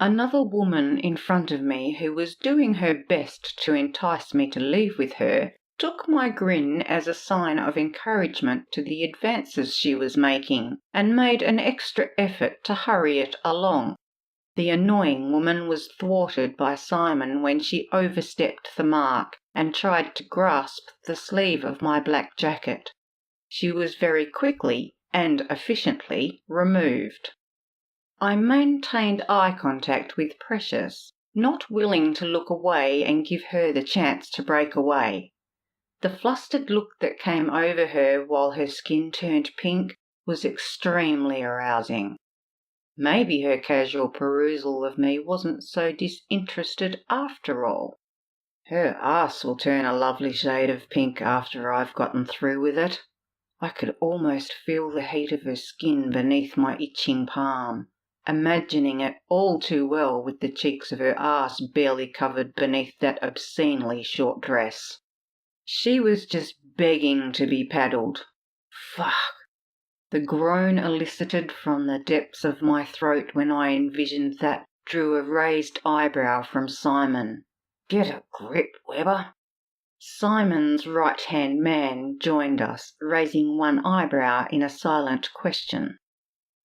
Another woman in front of me, who was doing her best to entice me to leave with her, took my grin as a sign of encouragement to the advances she was making, and made an extra effort to hurry it along. The annoying woman was thwarted by Simon when she overstepped the mark and tried to grasp the sleeve of my black jacket. She was very quickly and efficiently removed. I maintained eye contact with Precious, not willing to look away and give her the chance to break away. The flustered look that came over her while her skin turned pink was extremely arousing. Maybe her casual perusal of me wasn't so disinterested after all. Her arse will turn a lovely shade of pink after I've gotten through with it. I could almost feel the heat of her skin beneath my itching palm, imagining it all too well with the cheeks of her arse barely covered beneath that obscenely short dress. She was just begging to be paddled. Fuck. The groan elicited from the depths of my throat when I envisioned that drew a raised eyebrow from Simon. Get a grip, Webber. Simon's right-hand man joined us, raising one eyebrow in a silent question.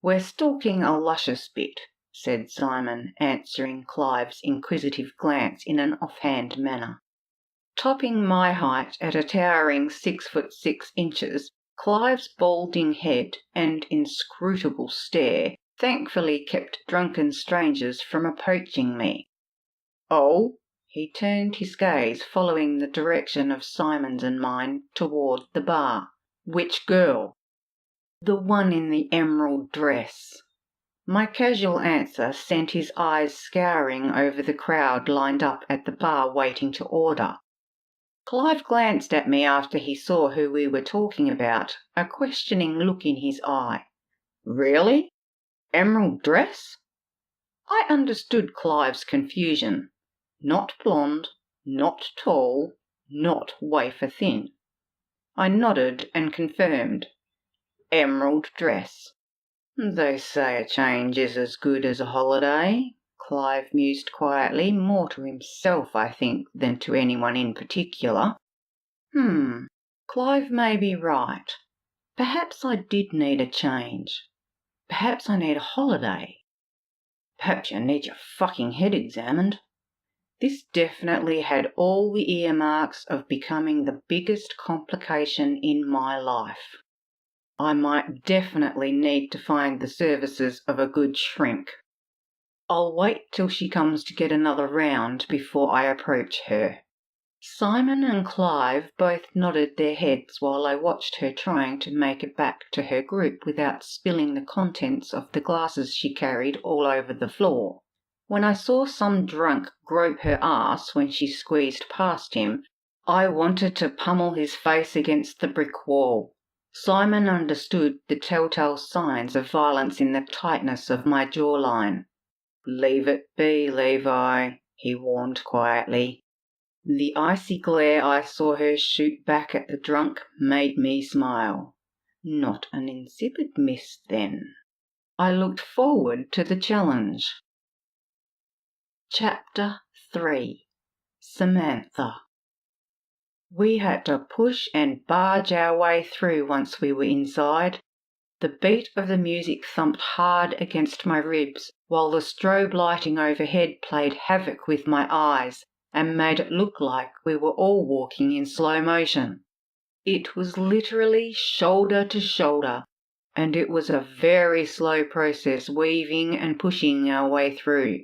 We're stalking a luscious bit, said Simon, answering Clive's inquisitive glance in an offhand manner. Topping my height at a towering 6'6", Clive's balding head and inscrutable stare thankfully kept drunken strangers from approaching me. Oh? He turned his gaze, following the direction of Simon's and mine, toward the bar. Which girl? The one in the emerald dress. My casual answer sent his eyes scouring over the crowd lined up at the bar waiting to order. Clive glanced at me after he saw who we were talking about, a questioning look in his eye. Really? Emerald dress? I understood Clive's confusion. Not blonde, not tall, not wafer thin. I nodded and confirmed. Emerald dress. They say a change is as good as a holiday, Clive mused quietly, more to himself, I think, than to anyone in particular. Clive may be right. Perhaps I did need a change. Perhaps I need a holiday. Perhaps you need your fucking head examined. This definitely had all the earmarks of becoming the biggest complication in my life. I might definitely need to find the services of a good shrink. I'll wait till she comes to get another round before I approach her. Simon and Clive both nodded their heads while I watched her trying to make it back to her group without spilling the contents of the glasses she carried all over the floor. When I saw some drunk grope her arse when she squeezed past him, I wanted to pummel his face against the brick wall. Simon understood the telltale signs of violence in the tightness of my jawline. Leave it be, Levi, he warned quietly. The icy glare I saw her shoot back at the drunk made me smile. Not an insipid miss, then. I looked forward to the challenge. Chapter 3. Samantha. We had to push and barge our way through once we were inside. The beat of the music thumped hard against my ribs, while the strobe lighting overhead played havoc with my eyes and made it look like we were all walking in slow motion. It was literally shoulder to shoulder, and it was a very slow process weaving and pushing our way through.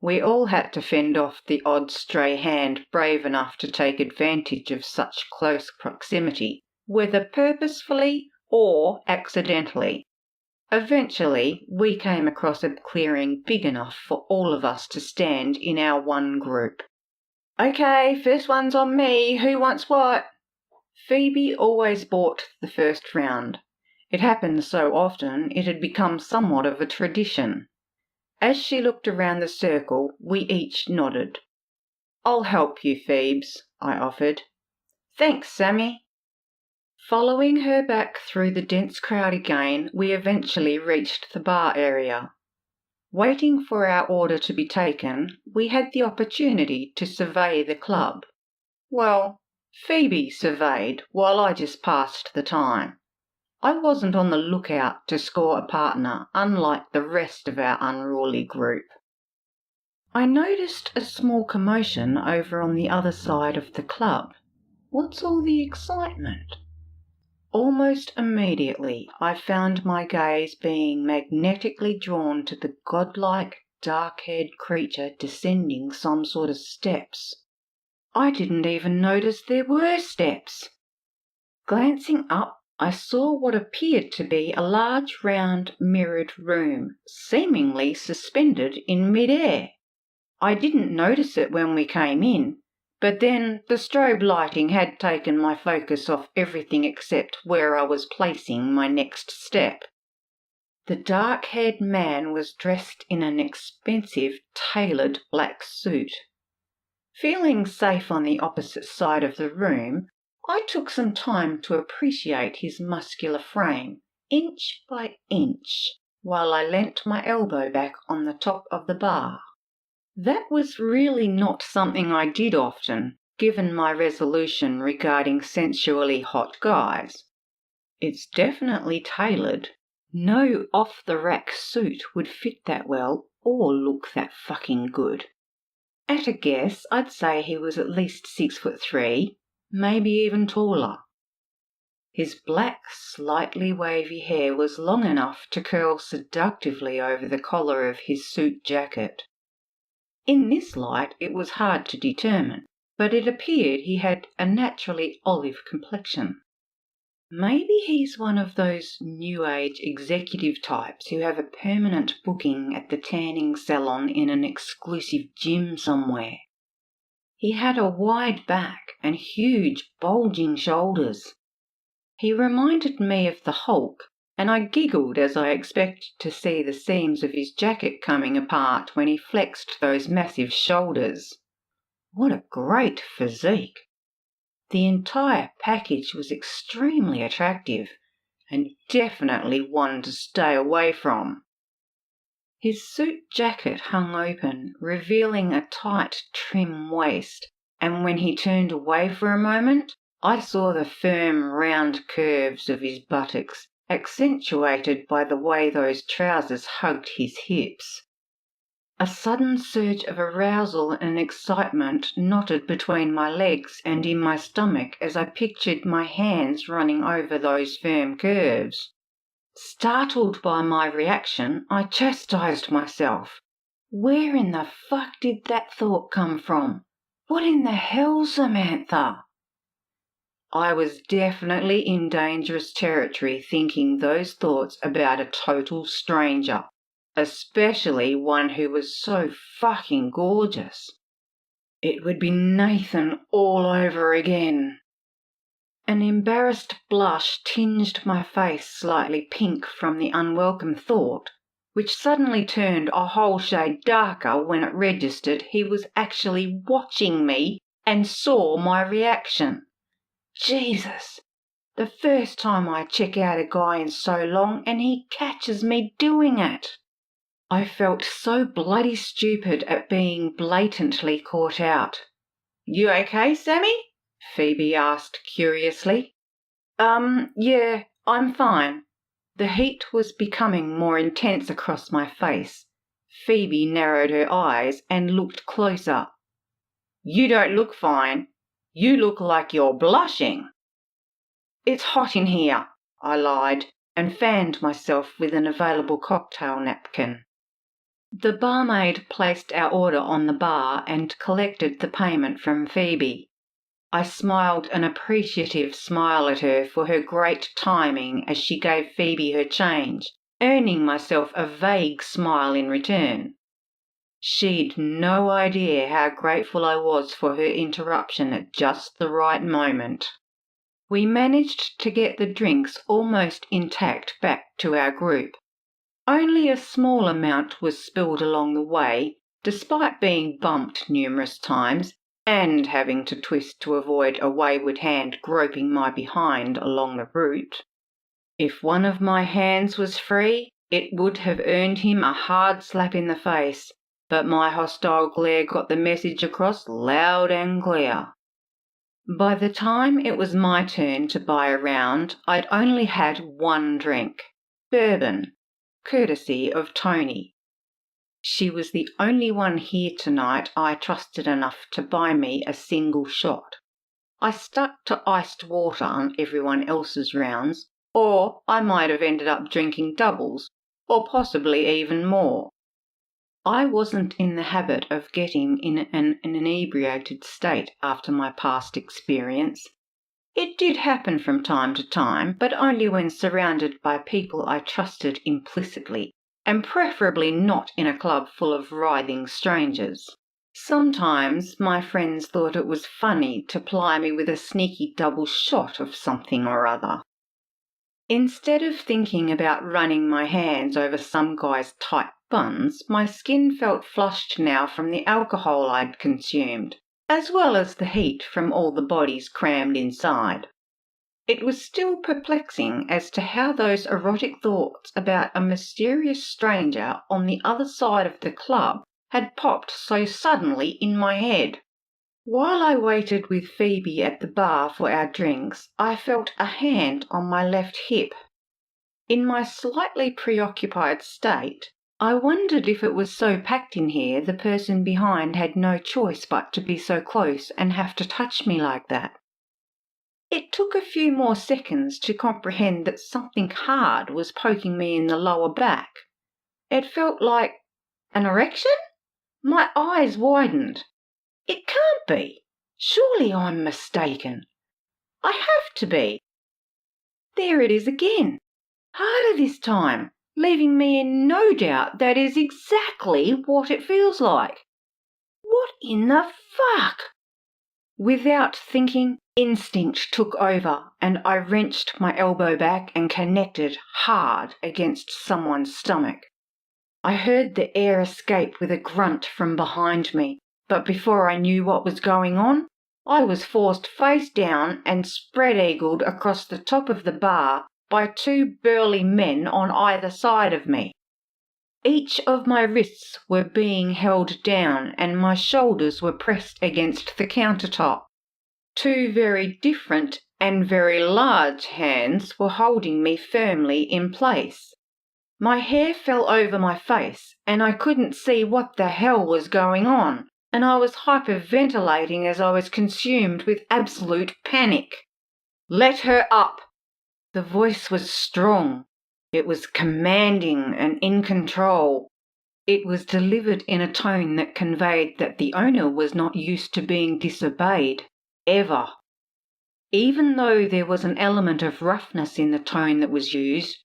We all had to fend off the odd stray hand brave enough to take advantage of such close proximity, whether purposefully or accidentally. Eventually, we came across a clearing big enough for all of us to stand in our one group. Okay, first one's on me. Who wants what? Phoebe always bought the first round. It happened so often it had become somewhat of a tradition. As she looked around the circle, we each nodded. I'll help you, Phoebes, I offered. Thanks, Sammy. Following her back through the dense crowd again, we eventually reached the bar area. Waiting for our order to be taken, we had the opportunity to survey the club. Well, Phoebe surveyed while I just passed the time. I wasn't on the lookout to score a partner, unlike the rest of our unruly group. I noticed a small commotion over on the other side of the club. What's all the excitement? Almost immediately I found my gaze being magnetically drawn to the godlike, dark-haired creature descending some sort of steps. I didn't even notice there were steps. Glancing up, I saw what appeared to be a large round mirrored room, seemingly suspended in mid-air. I didn't notice it when we came in, But then the strobe lighting had taken my focus off everything except where I was placing my next step. The dark-haired man was dressed in an expensive, tailored black suit. Feeling safe on the opposite side of the room, I took some time to appreciate his muscular frame, inch by inch, while I leant my elbow back on the top of the bar. That was really not something I did often, given my resolution regarding sensually hot guys. It's definitely tailored. No off-the-rack suit would fit that well or look that fucking good. At a guess, I'd say he was at least 6'3", maybe even taller. His black, slightly wavy hair was long enough to curl seductively over the collar of his suit jacket. In this light it was hard to determine, but it appeared he had a naturally olive complexion. Maybe he's one of those new age executive types who have a permanent booking at the tanning salon in an exclusive gym somewhere. He had a wide back and huge bulging shoulders. He reminded me of the Hulk, and I giggled as I expected to see the seams of his jacket coming apart when he flexed those massive shoulders. What a great physique! The entire package was extremely attractive and definitely one to stay away from. His suit jacket hung open, revealing a tight, trim waist, and when he turned away for a moment, I saw the firm, round curves of his buttocks, accentuated by the way those trousers hugged his hips. A sudden surge of arousal and excitement knotted between my legs and in my stomach as I pictured my hands running over those firm curves. Startled by my reaction, I chastised myself. Where in the fuck did that thought come from? What in the hell, Samantha? I was definitely in dangerous territory thinking those thoughts about a total stranger, especially one who was so fucking gorgeous. It would be Nathan all over again. An embarrassed blush tinged my face slightly pink from the unwelcome thought, which suddenly turned a whole shade darker when it registered he was actually watching me and saw my reaction. Jesus, the first time I check out a guy in so long and he catches me doing it. I felt so bloody stupid at being blatantly caught out. You okay, Sammy? Phoebe asked curiously. Yeah, I'm fine. The heat was becoming more intense across my face. Phoebe narrowed her eyes and looked closer. You don't look fine. You look like you're blushing. It's hot in here, I lied, and fanned myself with an available cocktail napkin. The barmaid placed our order on the bar and collected the payment from Phoebe. I smiled an appreciative smile at her for her great timing as she gave Phoebe her change, earning myself a vague smile in return. She'd no idea how grateful I was for her interruption at just the right moment. We managed to get the drinks almost intact back to our group. Only a small amount was spilled along the way, despite being bumped numerous times and having to twist to avoid a wayward hand groping my behind along the route. If one of my hands was free, it would have earned him a hard slap in the face, but my hostile glare got the message across loud and clear. By the time it was my turn to buy a round, I'd only had one drink, bourbon, courtesy of Tony. She was the only one here tonight I trusted enough to buy me a single shot. I stuck to iced water on everyone else's rounds, or I might have ended up drinking doubles, or possibly even more. I wasn't in the habit of getting in an inebriated state after my past experience. It did happen from time to time, but only when surrounded by people I trusted implicitly, and preferably not in a club full of writhing strangers. Sometimes my friends thought it was funny to ply me with a sneaky double shot of something or other. Instead of thinking about running my hands over some guy's tight buns, my skin felt flushed now from the alcohol I'd consumed, as well as the heat from all the bodies crammed inside. It was still perplexing as to how those erotic thoughts about a mysterious stranger on the other side of the club had popped so suddenly in my head. While I waited with Phoebe at the bar for our drinks, I felt a hand on my left hip. In my slightly preoccupied state, I wondered if it was so packed in here the person behind had no choice but to be so close and have to touch me like that. It took a few more seconds to comprehend that something hard was poking me in the lower back. It felt like an erection? My eyes widened. It can't be. Surely I'm mistaken. I have to be. There it is again. Harder this time, leaving me in no doubt that is exactly what it feels like. What in the fuck? Without thinking, instinct took over, and I wrenched my elbow back and connected hard against someone's stomach. I heard the air escape with a grunt from behind me, but before I knew what was going on, I was forced face down and spread-eagled across the top of the bar by two burly men on either side of me. Each of my wrists were being held down and my shoulders were pressed against the countertop. Two very different and very large hands were holding me firmly in place. My hair fell over my face and I couldn't see what the hell was going on, and I was hyperventilating as I was consumed with absolute panic. "Let her up!" The voice was strong. It was commanding and in control. It was delivered in a tone that conveyed that the owner was not used to being disobeyed, ever. Even though there was an element of roughness in the tone that was used,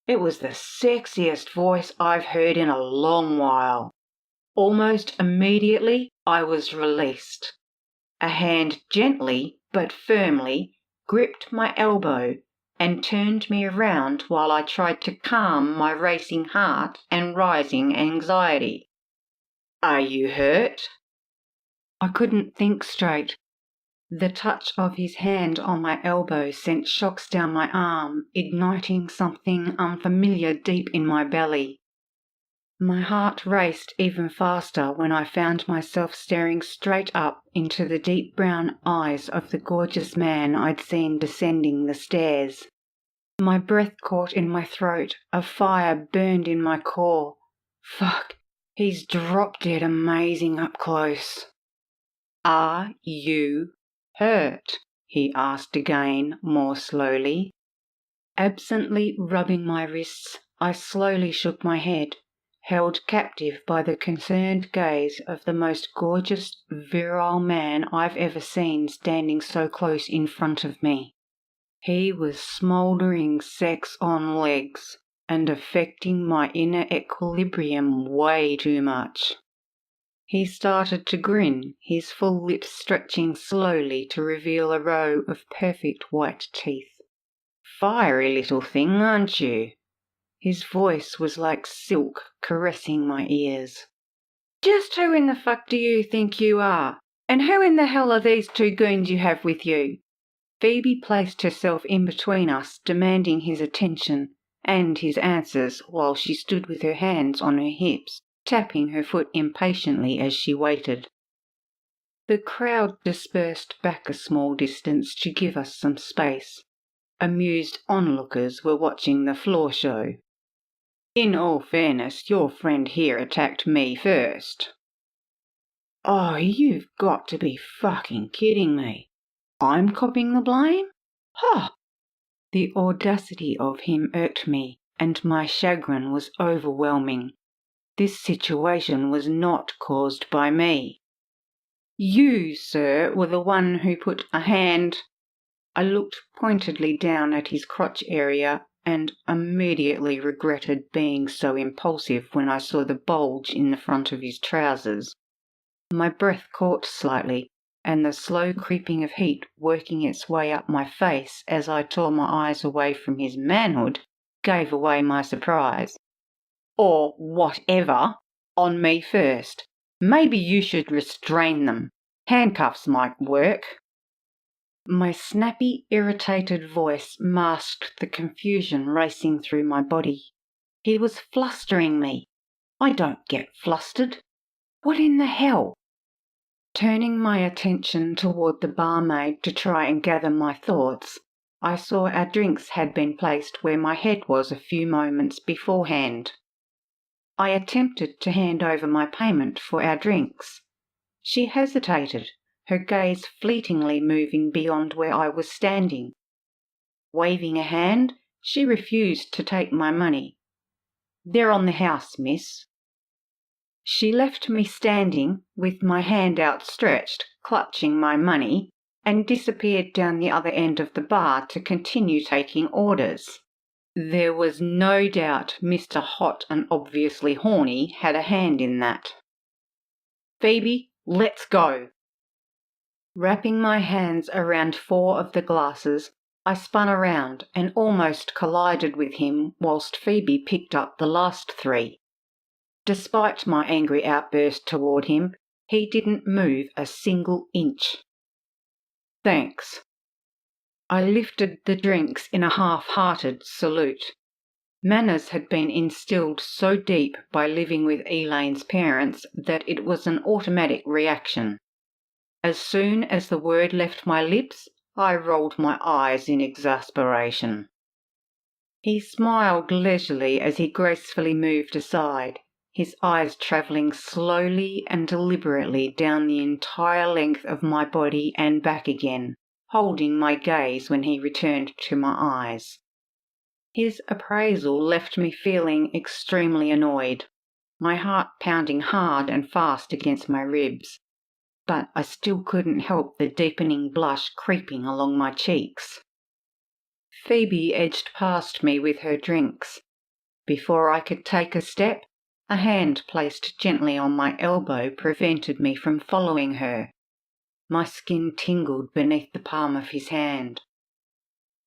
it was the sexiest voice I've heard in a long while. Almost immediately I was released. A hand gently but firmly gripped my elbow and turned me around while I tried to calm my racing heart and rising anxiety. "Are you hurt?" I couldn't think straight. The touch of his hand on my elbow sent shocks down my arm, igniting something unfamiliar deep in my belly. My heart raced even faster when I found myself staring straight up into the deep brown eyes of the gorgeous man I'd seen descending the stairs. My breath caught in my throat, a fire burned in my core. Fuck, he's drop dead amazing up close. "Are you hurt?" he asked again, more slowly. Absently rubbing my wrists, I slowly shook my head, held captive by the concerned gaze of the most gorgeous, virile man I've ever seen standing so close in front of me. He was smouldering sex on legs and affecting my inner equilibrium way too much. He started to grin, his full lips stretching slowly to reveal a row of perfect white teeth. "Fiery little thing, aren't you?" His voice was like silk caressing my ears. "Just who in the fuck do you think you are? And who in the hell are these two goons you have with you?" Phoebe placed herself in between us, demanding his attention and his answers while she stood with her hands on her hips, tapping her foot impatiently as she waited. The crowd dispersed back a small distance to give us some space. Amused onlookers were watching the floor show. "In all fairness, your friend here attacked me first." "Oh, you've got to be fucking kidding me. I'm copping the blame? Huh!" The audacity of him irked me, and my chagrin was overwhelming. This situation was not caused by me. "You, sir, were the one who put a hand—" I looked pointedly down at his crotch area and immediately regretted being so impulsive when I saw the bulge in the front of his trousers. My breath caught slightly, and the slow creeping of heat working its way up my face as I tore my eyes away from his manhood gave away my surprise. Or whatever. On me first. Maybe you should restrain them. Handcuffs might work. My snappy, irritated voice masked the confusion racing through my body. He was flustering me. I don't get flustered. What in the hell? Turning my attention toward the barmaid to try and gather my thoughts, I saw our drinks had been placed where my head was a few moments beforehand. I attempted to hand over my payment for our drinks. She hesitated, her gaze fleetingly moving beyond where I was standing. Waving a hand, she refused to take my money. "They're on the house, miss." She left me standing, with my hand outstretched, clutching my money, and disappeared down the other end of the bar to continue taking orders. There was no doubt Mr. Hot and Obviously Horny had a hand in that. "Phoebe, let's go." Wrapping my hands around 4 of the glasses, I spun around and almost collided with him whilst Phoebe picked up the last 3. Despite my angry outburst toward him, he didn't move a single inch. "Thanks." I lifted the drinks in a half-hearted salute. Manners had been instilled so deep by living with Elaine's parents that it was an automatic reaction. As soon as the word left my lips, I rolled my eyes in exasperation. He smiled leisurely as he gracefully moved aside, his eyes travelling slowly and deliberately down the entire length of my body and back again, holding my gaze when he returned to my eyes. His appraisal left me feeling extremely annoyed, my heart pounding hard and fast against my ribs, but I still couldn't help the deepening blush creeping along my cheeks. Phoebe edged past me with her drinks. Before I could take a step, a hand placed gently on my elbow prevented me from following her. My skin tingled beneath the palm of his hand.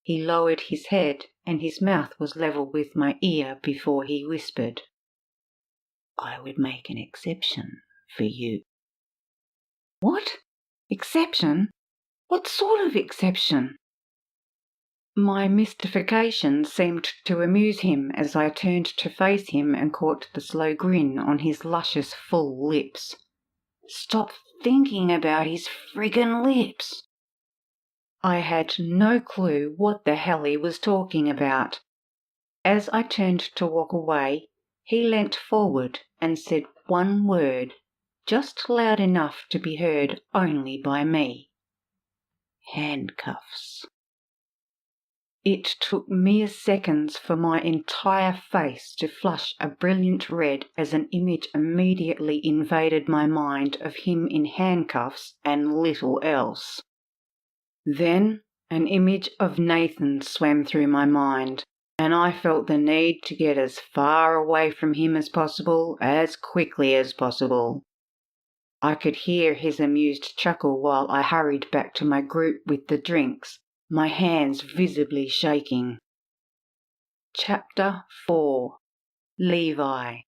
He lowered his head and his mouth was level with my ear before he whispered, "I would make an exception for you." "What? Exception? What sort of exception?" My mystification seemed to amuse him as I turned to face him and caught the slow grin on his luscious full lips. Stop thinking about his friggin' lips. I had no clue what the hell he was talking about. As I turned to walk away, he leant forward and said one word, just loud enough to be heard only by me. "Handcuffs." It took mere seconds for my entire face to flush a brilliant red as an image immediately invaded my mind of him in handcuffs and little else. Then an image of Nathan swam through my mind, and I felt the need to get as far away from him as possible, as quickly as possible. I could hear his amused chuckle while I hurried back to my group with the drinks, my hands visibly shaking. Chapter 4. Levi.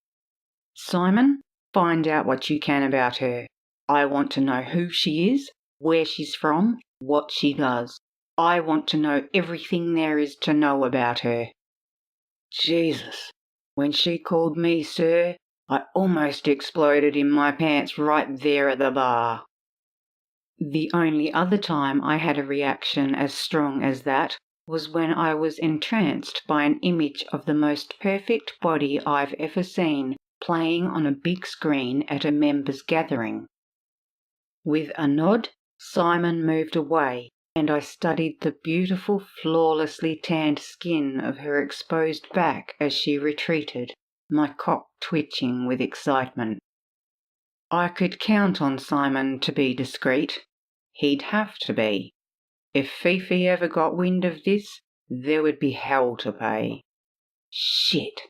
"Simon, find out what you can about her. I want to know who she is, where she's from, what she does. I want to know everything there is to know about her." Jesus, when she called me sir, I almost exploded in my pants right there at the bar. The only other time I had a reaction as strong as that was when I was entranced by an image of the most perfect body I've ever seen playing on a big screen at a members' gathering. With a nod, Simon moved away, and I studied the beautiful, flawlessly tanned skin of her exposed back as she retreated, my cock twitching with excitement. I could count on Simon to be discreet. He'd have to be. If Fifi ever got wind of this, there would be hell to pay. Shit.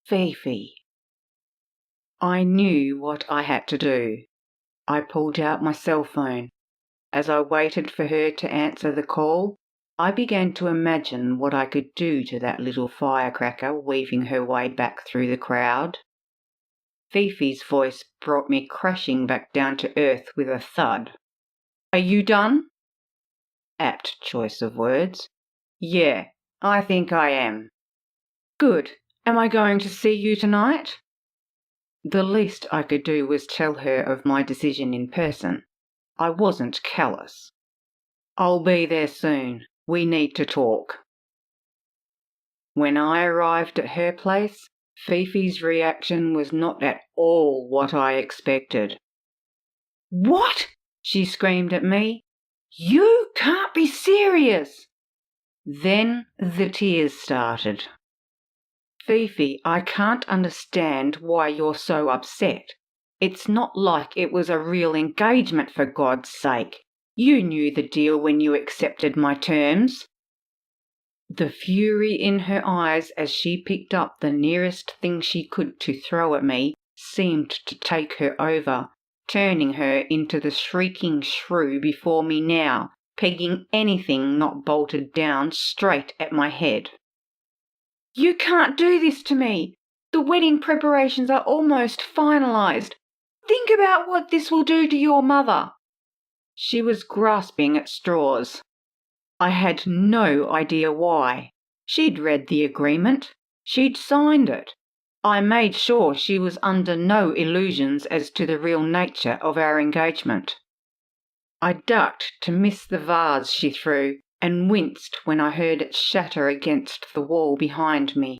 Fifi. I knew what I had to do. I pulled out my cell phone. As I waited for her to answer the call, I began to imagine what I could do to that little firecracker weaving her way back through the crowd. Fifi's voice brought me crashing back down to earth with a thud. "Are you done?" Apt choice of words. "Yeah, I think I am." "Good. Am I going to see you tonight?" The least I could do was tell her of my decision in person. I wasn't callous. "I'll be there soon. We need to talk." When I arrived at her place, Fifi's reaction was not at all what I expected. "What?" she screamed at me. "You can't be serious!" Then the tears started. "Fifi, I can't understand why you're so upset. It's not like it was a real engagement, for God's sake. You knew the deal when you accepted my terms." The fury in her eyes as she picked up the nearest thing she could to throw at me seemed to take her over, turning her into the shrieking shrew before me now, pegging anything not bolted down straight at my head. "You can't do this to me. The wedding preparations are almost finalized. Think about what this will do to your mother." She was grasping at straws. I had no idea why. She'd read the agreement. She'd signed it. I made sure she was under no illusions as to the real nature of our engagement. I ducked to miss the vase she threw and winced when I heard it shatter against the wall behind me.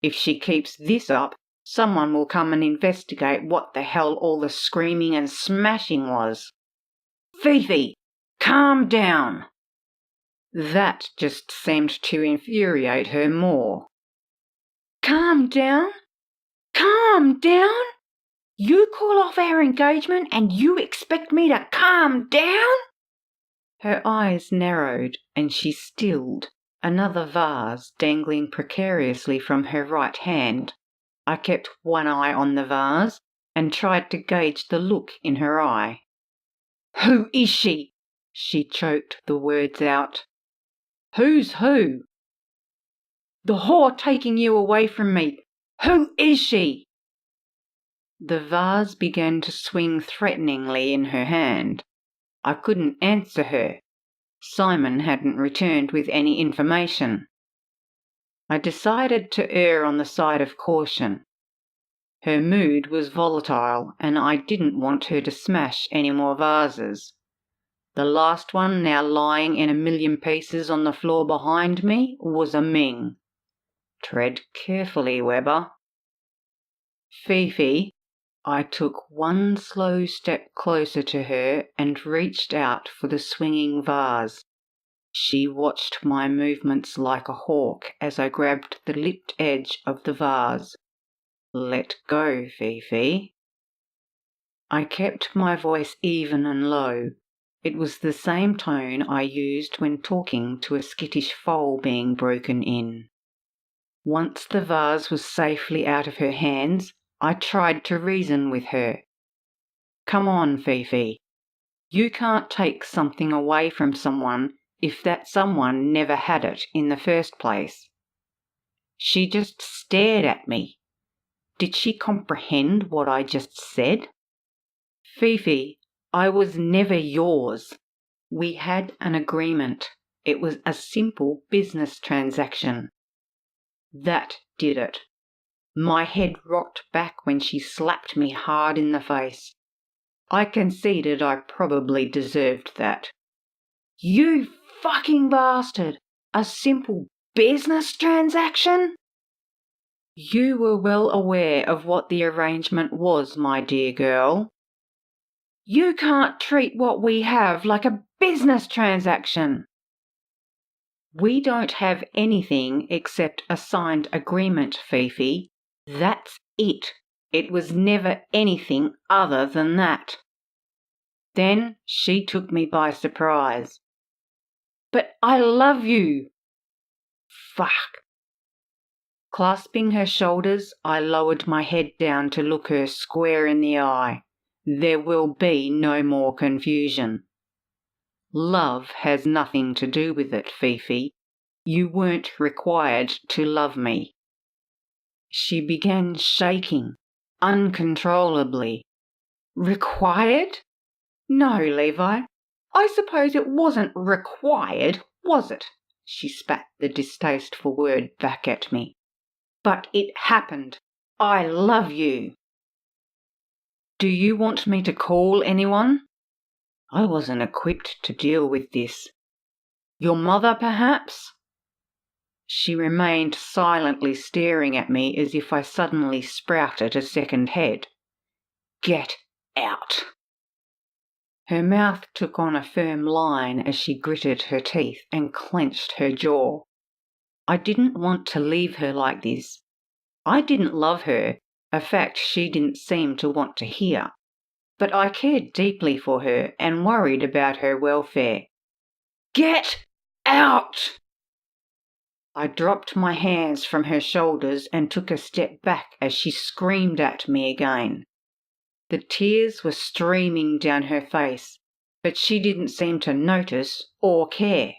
If she keeps this up, someone will come and investigate what the hell all the screaming and smashing was. "Fifi, calm down." That just seemed to infuriate her more. "Calm down? Calm down? You call off our engagement and you expect me to calm down?" Her eyes narrowed and she stilled, another vase dangling precariously from her right hand. I kept one eye on the vase and tried to gauge the look in her eye. "Who is she?" She choked the words out. "Who's who?" "The whore taking you away from me. Who is she?" The vase began to swing threateningly in her hand. I couldn't answer her. Simon hadn't returned with any information. I decided to err on the side of caution. Her mood was volatile, and I didn't want her to smash any more vases. The last one, now lying in a million pieces on the floor behind me, was a Ming. Tread carefully, Weber. "Fifi." I took one slow step closer to her and reached out for the swinging vase. She watched my movements like a hawk as I grabbed the lipped edge of the vase. "Let go, Fifi." I kept my voice even and low. It was the same tone I used when talking to a skittish foal being broken in. Once the vase was safely out of her hands, I tried to reason with her. "Come on, Fifi. You can't take something away from someone if that someone never had it in the first place." She just stared at me. Did she comprehend what I just said? "Fifi, I was never yours. We had an agreement. It was a simple business transaction." That did it. My head rocked back when she slapped me hard in the face. I conceded I probably deserved that. "You fucking bastard! A simple business transaction?" "You were well aware of what the arrangement was, my dear girl." "You can't treat what we have like a business transaction." "We don't have anything except a signed agreement, Fifi. That's it. It was never anything other than that." Then she took me by surprise. "But I love you." Fuck. Clasping her shoulders, I lowered my head down to look her square in the eye. There will be no more confusion. Love has nothing to do with it, Fifi. You weren't required to love me." She began shaking uncontrollably. "Required? No, Levi. I suppose it wasn't required, was it?" She spat the distasteful word back at me. "But it happened. I love you." "Do you want me to call anyone?" I wasn't equipped to deal with this. "Your mother, perhaps?" She remained silently staring at me as if I suddenly sprouted a second head. "Get out." Her mouth took on a firm line as she gritted her teeth and clenched her jaw. I didn't want to leave her like this. I didn't love her, a fact she didn't seem to want to hear. But I cared deeply for her and worried about her welfare. "Get out!" I dropped my hands from her shoulders and took a step back as she screamed at me again. The tears were streaming down her face, but she didn't seem to notice or care.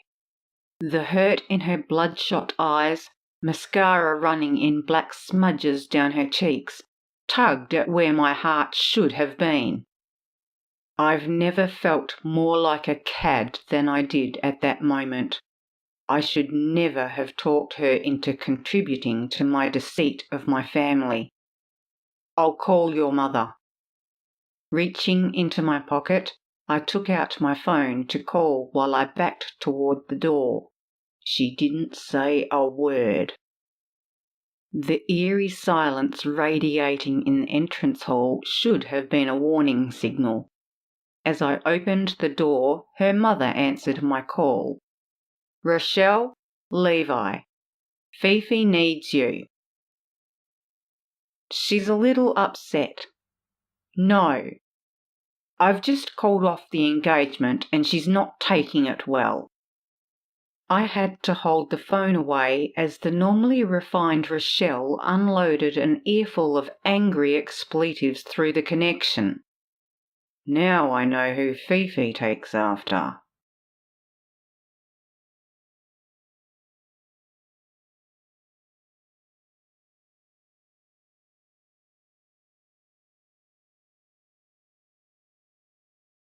The hurt in her bloodshot eyes, mascara running in black smudges down her cheeks, tugged at where my heart should have been. I've never felt more like a cad than I did at that moment. I should never have talked her into contributing to my deceit of my family. "I'll call your mother." Reaching into my pocket, I took out my phone to call while I backed toward the door. She didn't say a word. The eerie silence radiating in the entrance hall should have been a warning signal. As I opened the door, her mother answered my call. "Rochelle, Levi, Fifi needs you." "She's a little upset." "No. I've just called off the engagement and she's not taking it well." I had to hold the phone away as the normally refined Rochelle unloaded an earful of angry expletives through the connection. "Now I know who Fifi takes after."